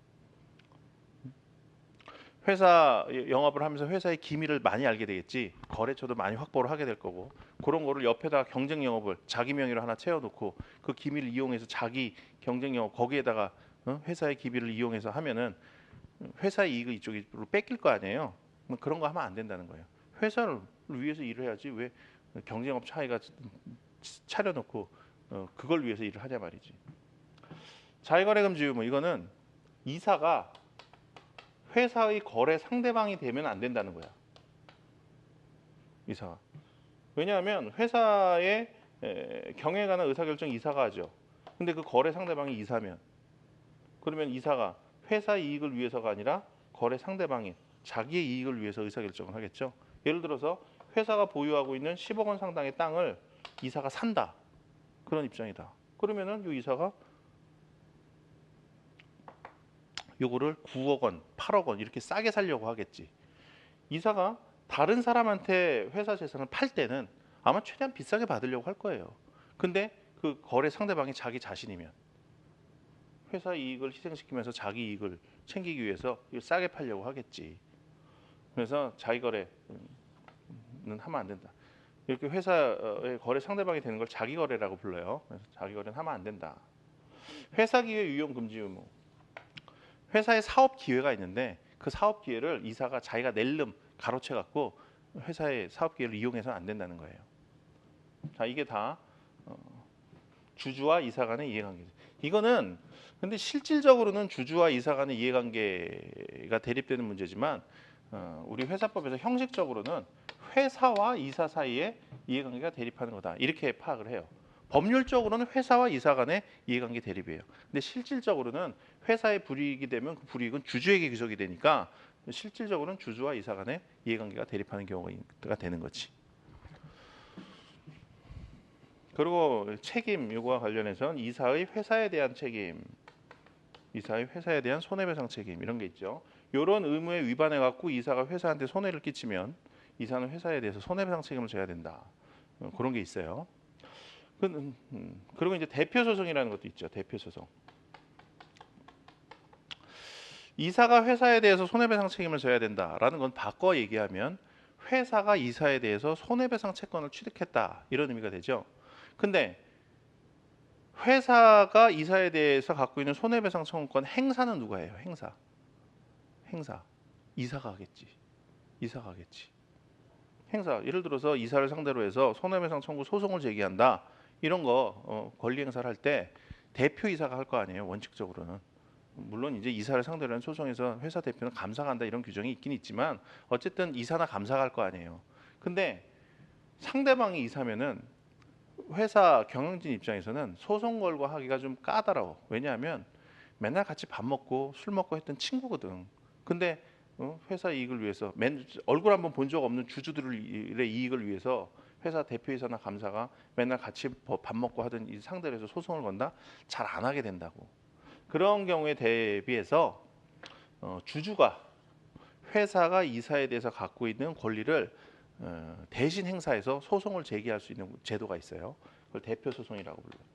회사 영업을 하면서 회사의 기밀을 많이 알게 되겠지. 거래처도 많이 확보를 하게 될 거고, 그런 거를 옆에다가 경쟁 영업을 자기 명의로 하나 채워놓고 그 기밀을 이용해서 자기 경쟁 영업 거기에다가 회사의 기밀을 이용해서 하면은 회사의 이익을 이쪽으로 뺏길 거 아니에요. 그런 거 하면 안 된다는 거예요. 회사를 위해서 일을 해야지 왜 경쟁업 차이가 차려놓고 그걸 위해서 일을 하냐 말이지. 자기거래 금지 의무, 이거는 이사가 회사의 거래 상대방이 되면 안 된다는 거야. 이사가. 왜냐하면 회사의 경영에 관한 의사결정 이사가 하죠. 근데 그 거래 상대방이 이사면, 그러면 이사가 회사 이익을 위해서가 아니라 거래 상대방인 자기의 이익을 위해서 의사결정을 하겠죠. 예를 들어서 회사가 보유하고 있는 10억 원 상당의 땅을 이사가 산다, 그런 입장이다. 그러면은 이 이사가 요거를 9억 원, 8억 원 이렇게 싸게 살려고 하겠지. 이사가 다른 사람한테 회사 재산을 팔 때는 아마 최대한 비싸게 받으려고 할 거예요. 근데 그 거래 상대방이 자기 자신이면 회사 이익을 희생시키면서 자기 이익을 챙기기 위해서 이걸 싸게 팔려고 하겠지. 그래서 자기 거래는 하면 안 된다. 이렇게 회사의 거래 상대방이 되는 걸 자기 거래라고 불러요. 그래서 자기 거래는 하면 안 된다. 회사 기회 유용 금지 의무. 회사에 사업 기회가 있는데 그 사업 기회를 이사가 자기가 낼름 가로채 갖고 회사의 사업 기회를 이용해서는 안 된다는 거예요. 자, 이게 다 주주와 이사 간의 이해관계죠. 이거는 근데 실질적으로는 주주와 이사 간의 이해관계가 대립되는 문제지만 우리 회사법에서 형식적으로는 회사와 이사 사이에 이해관계가 대립하는 거다, 이렇게 파악을 해요. 법률적으로는 회사와 이사 간의 이해관계 대립이에요. 근데 실질적으로는 회사에 불이익이 되면 그 불이익은 주주에게 귀속이 되니까 실질적으로는 주주와 이사 간의 이해관계가 대립하는 경우가 되는 거지. 그리고 책임 요구와 관련해서는 이사의 회사에 대한 책임, 이사의 회사에 대한 손해배상 책임 이런 게 있죠. 이런 의무에 위반해 갖고 이사가 회사한테 손해를 끼치면 이사는 회사에 대해서 손해배상 책임을 져야 된다. 그런 게 있어요. 그리고 이제 대표 소송이라는 것도 있죠. 대표 소송. 이사가 회사에 대해서 손해배상 책임을 져야 된다라는 건 바꿔 얘기하면 회사가 이사에 대해서 손해배상 채권을 취득했다 이런 의미가 되죠. 근데 회사가 이사에 대해서 갖고 있는 손해배상 청구권 행사는 누가 해요? 행사. 이사가 하겠지. 이사가 하겠지. 행사. 예를 들어서 이사를 상대로 해서 손해배상 청구 소송을 제기한다. 이런 거 권리 행사를 할 때 대표이사가 할 거 아니에요. 원칙적으로는. 물론 이제 이사를 상대로 한 소송에서 회사 대표는 감사가 한다 이런 규정이 있긴 있지만 어쨌든 이사나 감사가 할 거 아니에요. 근데 상대방이 이사면은 회사 경영진 입장에서는 소송 걸고 하기가 좀 까다로워. 왜냐하면 맨날 같이 밥 먹고 술 먹고 했던 친구거든. 근데 회사 이익을 위해서 얼굴 한번 본 적 없는 주주들의 이익을 위해서 회사 대표이사나 감사가 맨날 같이 밥 먹고 하던 이 상대를 해서 소송을 건다? 잘 안 하게 된다고. 그런 경우에 대비해서 주주가 회사가 이사에 대해서 갖고 있는 권리를 대신 행사해서 소송을 제기할 수 있는 제도가 있어요. 그걸 대표 소송이라고 불러요.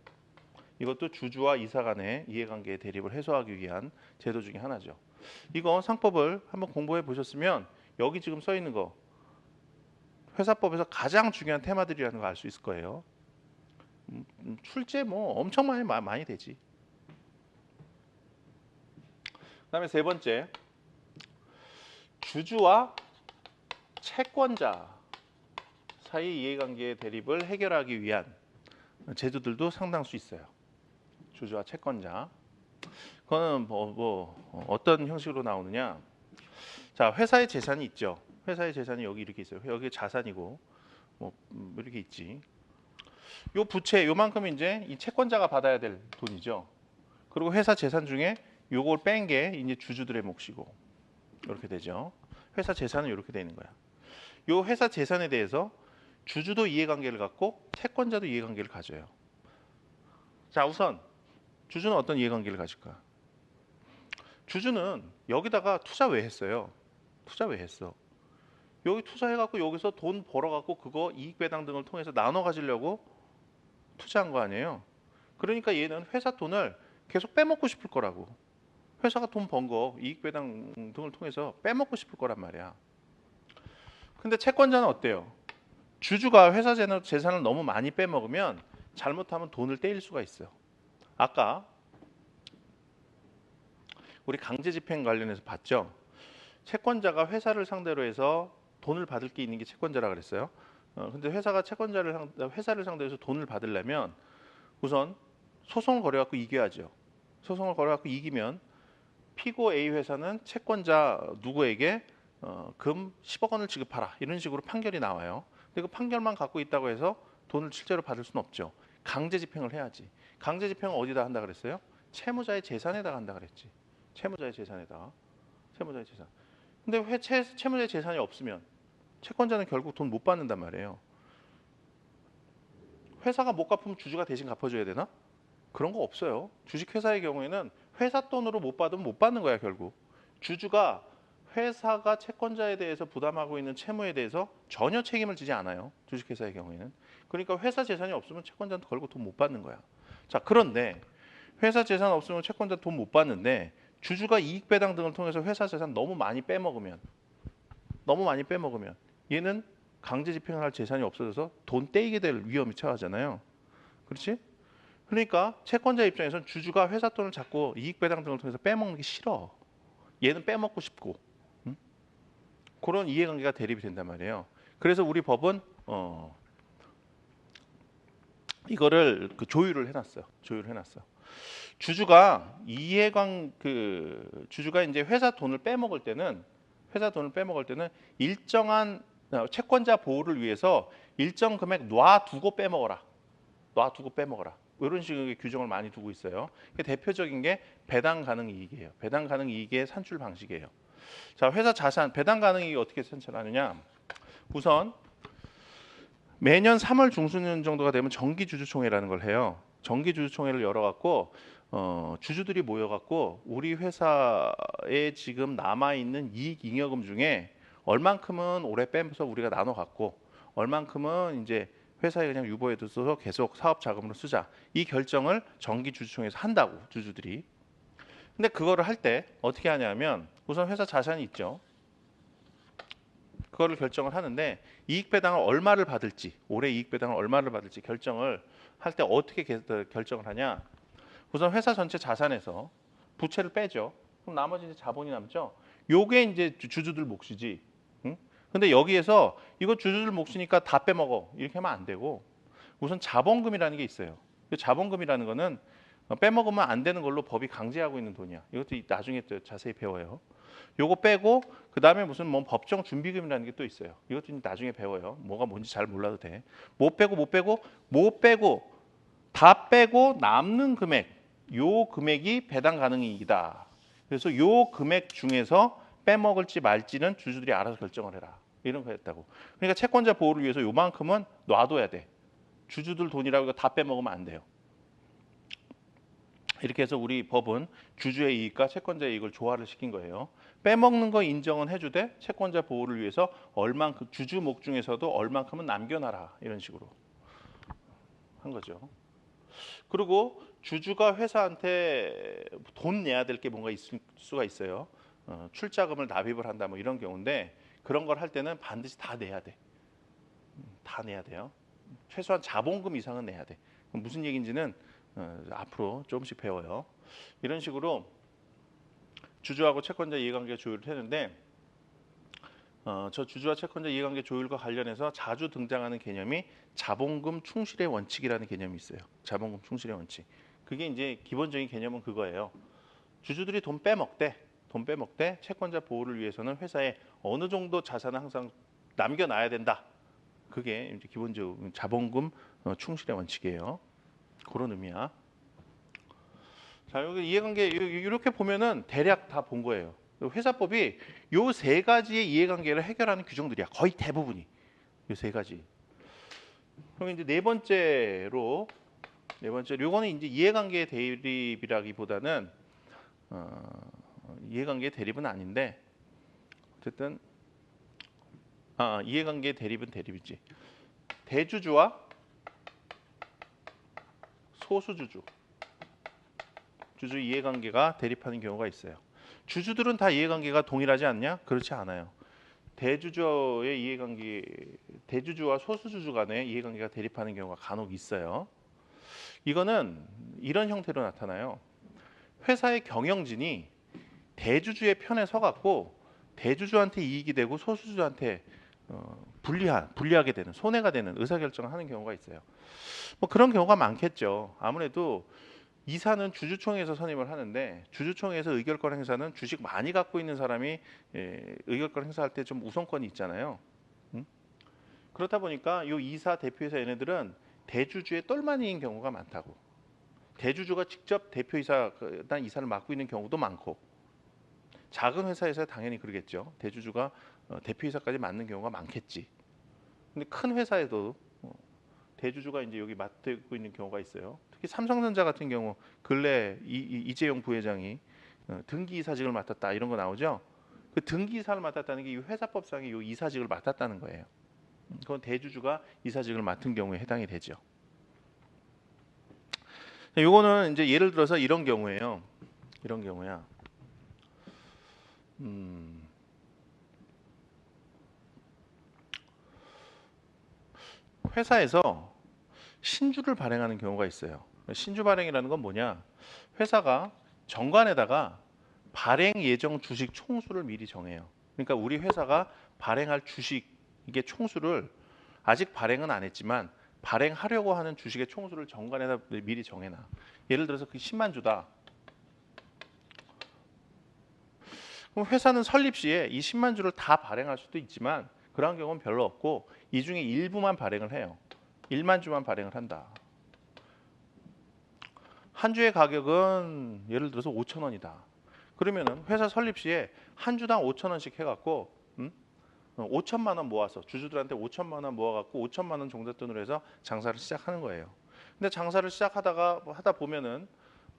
이것도 주주와 이사 간의 이해관계의 대립을 해소하기 위한 제도 중에 하나죠. 이거 상법을 한번 공부해 보셨으면 여기 지금 써 있는 거 회사법에서 가장 중요한 테마들이라는 걸 알 수 있을 거예요. 출제 뭐 엄청 많이 되지. 그다음에 세 번째, 주주와 채권자 사이 이해관계의 대립을 해결하기 위한 제도들도 상당수 있어요. 주주와 채권자. 그거는 어떤 형식으로 나오느냐? 자, 회사의 재산이 있죠. 회사의 재산이 여기 이렇게 있어요. 여기 자산이고 뭐 이렇게 있지. 요 부채 요만큼 이제 이 채권자가 받아야 될 돈이죠. 그리고 회사 재산 중에 요걸 뺀 게 이제 주주들의 몫이고 이렇게 되죠. 회사 재산은 이렇게 되는 거야. 요 회사 재산에 대해서 주주도 이해관계를 갖고 채권자도 이해관계를 가져요. 자, 우선 주주는 어떤 이해관계를 가질까? 주주는 여기다가 투자 왜 했어요? 투자 왜 했어? 여기 투자해갖고 여기서 돈 벌어갖고 그거 이익배당 등을 통해서 나눠 가지려고 투자한 거 아니에요? 그러니까 얘는 회사 돈을 계속 빼먹고 싶을 거라고. 회사가 돈 번 거 이익배당 등을 통해서 빼먹고 싶을 거란 말이야. 근데 채권자는 어때요? 주주가 회사 재산을 너무 많이 빼먹으면 잘못하면 돈을 떼일 수가 있어요. 아까 우리 강제집행 관련해서 봤죠? 채권자가 회사를 상대로 해서 돈을 받을 게 있는 게 채권자라 그랬어요. 근데 회사가 회사를 상대로 해서 돈을 받으려면 우선 소송을 걸어갖고 이겨야죠. 소송을 걸어갖고 이기면 피고 A 회사는 채권자 누구에게 금 10억 원을 지급하라 이런 식으로 판결이 나와요. 근데 그 판결만 갖고 있다고 해서 돈을 실제로 받을 수는 없죠. 강제 집행을 해야지. 강제 집행을 어디다 한다 그랬어요? 채무자의 재산에다 한다 그랬지. 채무자의 재산에다. 채무자의 재산. 근데 채무자의 재산이 없으면 채권자는 결국 돈 못 받는단 말이에요. 회사가 못 갚으면 주주가 대신 갚아줘야 되나? 그런 거 없어요. 주식회사의 경우에는 회사 돈으로 못 받으면 못 받는 거야 결국. 주주가 회사가 채권자에 대해서 부담하고 있는 채무에 대해서 전혀 책임을 지지 않아요. 주식회사의 경우에는. 그러니까 회사 재산이 없으면 채권자한테 걸고 돈 못 받는 거야. 자, 그런데 회사 재산 없으면 채권자 돈 못 받는데 주주가 이익배당 등을 통해서 회사 재산 너무 많이 빼먹으면 얘는 강제 집행을 할 재산이 없어져서 돈 떼이게 될 위험이 처하잖아요. 그렇지? 그러니까 채권자 입장에서는 주주가 회사 돈을 자꾸 이익배당 등을 통해서 빼먹는 게 싫어. 얘는 빼먹고 싶고. 그런 이해관계가 대립이 된단 말이에요. 그래서 우리 법은 이거를 조율을 해놨어요. 주주가 주주가 이제 회사 돈을 빼먹을 때는 일정한 채권자 보호를 위해서 일정 금액 놔두고 빼먹어라. 이런 식의 규정을 많이 두고 있어요. 대표적인 게 배당 가능 이익이에요. 배당 가능 이익의 산출 방식이에요. 자, 회사 자산 배당 가능 이익이 어떻게 산출하느냐? 우선 매년 3월 중순 정도가 되면 정기주주총회라는 걸 해요. 정기주주총회를 열어갖고 주주들이 모여갖고 우리 회사에 지금 남아있는 이익 잉여금 중에 얼만큼은 올해 빼면서 우리가 나눠 갖고 얼만큼은 이제 회사에 그냥 유보해둬서 계속 사업 자금으로 쓰자. 이 결정을 정기 주주총회에서 한다고 주주들이. 근데 그거를 할 때 어떻게 하냐면 우선 회사 자산이 있죠. 그거를 결정을 하는데 이익 배당을 얼마를 받을지 올해 이익 배당을 얼마를 받을지 결정을 할 때 어떻게 결정을 하냐. 우선 회사 전체 자산에서 부채를 빼죠. 그럼 나머지 이제 자본이 남죠. 요게 이제 주주들 몫이지. 응? 근데 여기에서 이거 주주들 몫이니까 다 빼먹어. 이렇게 하면 안 되고 우선 자본금이라는 게 있어요. 그 자본금이라는 거는 빼먹으면 안 되는 걸로 법이 강제하고 있는 돈이야. 이것도 나중에 또 자세히 배워요. 요거 빼고 그다음에 무슨 뭐 법정 준비금이라는 게 또 있어요. 이것도 나중에 배워요. 뭐가 뭔지 잘 몰라도 돼. 못 빼고 다 빼고 남는 금액 요 금액이 배당 가능 이익이다. 그래서 요 금액 중에서 빼먹을지 말지는 주주들이 알아서 결정을 해라. 이런 거였다고. 그러니까 채권자 보호를 위해서 요만큼은 놔둬야 돼. 주주들 돈이라고 이거 다 빼먹으면 안 돼요. 이렇게 해서 우리 법은 주주의 이익과 채권자의 이익을 조화를 시킨 거예요. 빼먹는 거 인정은 해주되 채권자 보호를 위해서 얼만큼 주주 목 중에서도 얼만큼은 남겨놔라. 이런 식으로 한 거죠. 그리고 주주가 회사한테 돈 내야 될 게 뭔가 있을 수가 있어요. 출자금을 납입을 한다 뭐 이런 경우인데 그런 걸 할 때는 반드시 다 내야 돼. 다 내야 돼요. 최소한 자본금 이상은 내야 돼. 무슨 얘기인지는 앞으로 조금씩 배워요. 이런 식으로 주주하고 채권자 이해관계 조율을 했는데 저 주주와 채권자 이해관계 조율과 관련해서 자주 등장하는 개념이 자본금 충실의 원칙이라는 개념이 있어요. 자본금 충실의 원칙. 그게 이제 기본적인 개념은 그거예요. 주주들이 돈 빼먹되 채권자 보호를 위해서는 회사에 어느 정도 자산을 항상 남겨놔야 된다. 그게 이제 기본적으로 자본금 충실의 원칙이에요. 그런 의미야. 자, 여기 이해관계 이렇게 보면은 대략 다 본 거예요. 회사법이 요 세 가지의 이해관계를 해결하는 규정들이야. 거의 대부분이 요 세 가지. 그럼 이제 네 번째로 요거는 이제 이해관계 대립이라기보다는 이해관계 대립은 아닌데 어쨌든 이해관계 대립은 대립이지. 대주주와 소수주주 주주 이해관계가 대립하는 경우가 있어요. 주주들은 다 이해관계가 동일하지 않냐? 그렇지 않아요. 대주주의 이해관계, 대주주와 소수주주 간의 이해관계가 대립하는 경우가 간혹 있어요. 이거는 이런 형태로 나타나요. 회사의 경영진이 대주주의 편에 서갖고 대주주한테 이익이 되고 소수주한테 불리하게 되는, 손해가 되는 의사결정을 하는 경우가 있어요. 뭐 그런 경우가 많겠죠. 아무래도 이사는 주주총회에서 선임을 하는데 주주총회에서 의결권 행사는 주식 많이 갖고 있는 사람이 의결권 행사할 때 좀 우선권이 있잖아요. 그렇다 보니까 이 이사 대표이사 얘네들은 대주주의 똘마니인 경우가 많다고. 대주주가 직접 대표이사 난 이사를 맡고 있는 경우도 많고 작은 회사에서 당연히 그러겠죠. 대주주가 대표이사까지 맡는 경우가 많겠지. 근데 큰 회사에도 대주주가 이제 여기 맡고 있는 경우가 있어요. 특히 삼성전자 같은 경우 근래 이재용 부회장이 등기이사직을 맡았다 이런 거 나오죠. 그 등기이사를 맡았다는 게 이 회사법상의 이 이사직을 맡았다는 거예요. 그건 대주주가 이사직을 맡은 경우에 해당이 되죠. 요거는 이제 예를 들어서 이런 경우예요. 이런 경우야. 회사에서 신주를 발행하는 경우가 있어요. 신주 발행이라는 건 뭐냐? 회사가 정관에다가 발행 예정 주식 총수를 미리 정해요. 그러니까 우리 회사가 발행할 주식 이게 총수를 아직 발행은 안 했지만 발행하려고 하는 주식의 총수를 정관에다 미리 정해놔. 예를 들어서 그 10만 주다. 그럼 회사는 설립 시에 이 10만 주를 다 발행할 수도 있지만 그런 경우는 별로 없고 이 중에 일부만 발행을 해요. 1만 주만 발행을 한다. 한 주의 가격은 예를 들어서 5,000원이다. 그러면은 회사 설립 시에 한 주당 5,000원씩 해갖고 5천만 원 모아서 주주들한테 5천만 원 모아갖고 5천만 원 종잣돈으로 해서 장사를 시작하는 거예요. 근데 장사를 시작하다가 하다 보면은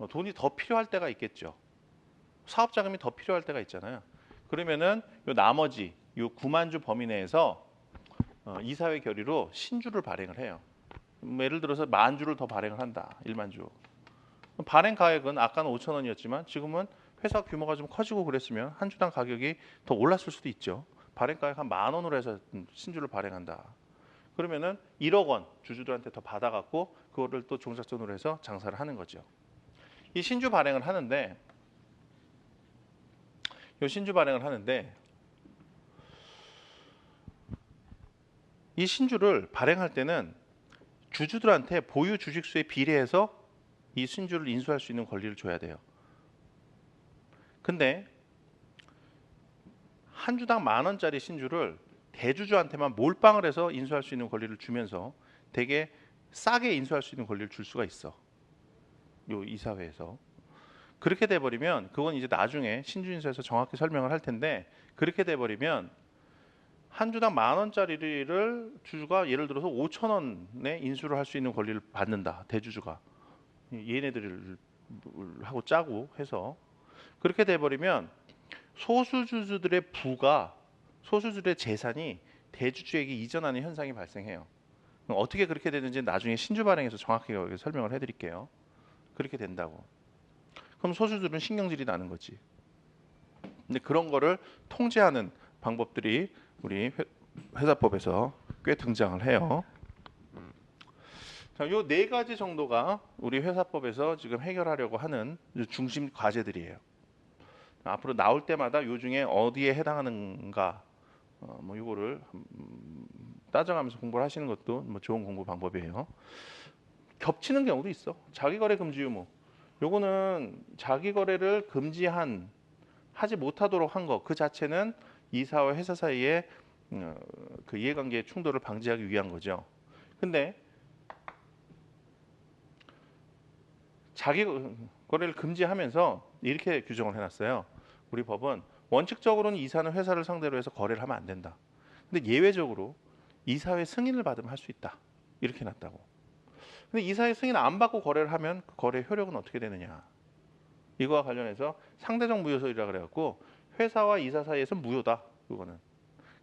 돈이 더 필요할 때가 있겠죠. 사업 자금이 더 필요할 때가 있잖아요. 그러면은 요 나머지 요 9만 주 범위 내에서 이사회 결의로 신주를 발행을 해요. 예를 들어서 1만 주를 더 발행을 한다. 1만 주. 발행 가액은 아까는 5천 원이었지만 지금은 회사 규모가 좀 커지고 그랬으면 한 주당 가격이 더 올랐을 수도 있죠. 발행 가액 한 10,000원으로 해서 신주를 발행한다. 그러면은 1억 원 주주들한테 더 받아갖고 그거를 또 종잣돈으로 해서 장사를 하는 거죠. 이 신주 발행을 하는데 이 신주를 발행할 때는 주주들한테 보유 주식수에 비례해서 이 신주를 인수할 수 있는 권리를 줘야 돼요. 근데 한 주당 10,000원짜리 신주를 대주주한테만 몰빵을 해서 인수할 수 있는 권리를 주면서 되게 싸게 인수할 수 있는 권리를 줄 수가 있어. 요 이사회에서. 그렇게 돼 버리면 그건 이제 나중에 신주인수에서 정확히 설명을 할 텐데 그렇게 돼 버리면 한 주당 10,000원짜리를 주주가 예를 들어서 5,000원에 인수를 할 수 있는 권리를 받는다. 대주주가. 얘네들을 하고 짜고 해서 그렇게 돼 버리면 소수주주들의 부가 소수주들의 재산이 대주주에게 이전하는 현상이 발생해요. 어떻게 그렇게 되는지 나중에 신주 발행에서 정확히 설명을 해드릴게요. 그렇게 된다고. 그럼 소수주들은 신경질이 나는 거지. 근데 그런 거를 통제하는 방법들이 우리 회사법에서 꽤 등장을 해요. 자, 요 네 가지 정도가 우리 회사법에서 지금 해결하려고 하는 중심 과제들이에요. 앞으로 나올 때마다 요 중에 어디에 해당하는가 뭐 이거를 따져가면서 공부를 하시는 것도 뭐 좋은 공부 방법이에요. 겹치는 경우도 있어. 자기거래 금지 의무. 요거는 자기거래를 금지한 하지 못하도록 한 거 그 자체는 이사와 회사 사이에 그 이해관계의 충돌을 방지하기 위한 거죠. 근데 자기 거래를 금지하면서 이렇게 규정을 해놨어요. 우리 법은 원칙적으로는 이사는 회사를 상대로 해서 거래를 하면 안 된다. 근데 예외적으로 이사회 승인을 받으면 할 수 있다. 이렇게 해놨다고. 근데 이사회 승인 안 받고 거래를 하면 그 거래 효력은 어떻게 되느냐. 이거와 관련해서 상대적 무효설이라 그래갖고 회사와 이사 사이에서 무효다. 그거는.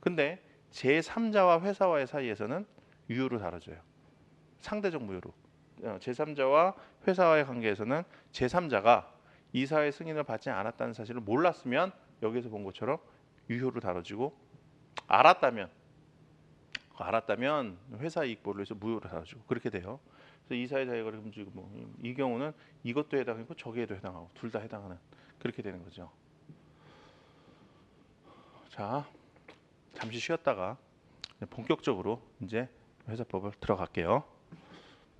근데 제3자와 회사와의 사이에서는 유효로 다뤄져요. 상대적 무효로. 제3자와 회사와의 관계에서는 제3자가 이사의 승인을 받지 않았다는 사실을 몰랐으면 여기서 본 것처럼 유효로 다뤄지고 알았다면 회사 이익보를 위해서 무효로 다뤄지고 그렇게 돼요. 그래서 이사의 자유거래 금지고 뭐 이 경우는 이것도 해당하고 저기에도 해당하고 둘 다 해당하는 그렇게 되는 거죠. 자, 잠시 쉬었다가 본격적으로 이제 회사법을 들어갈게요.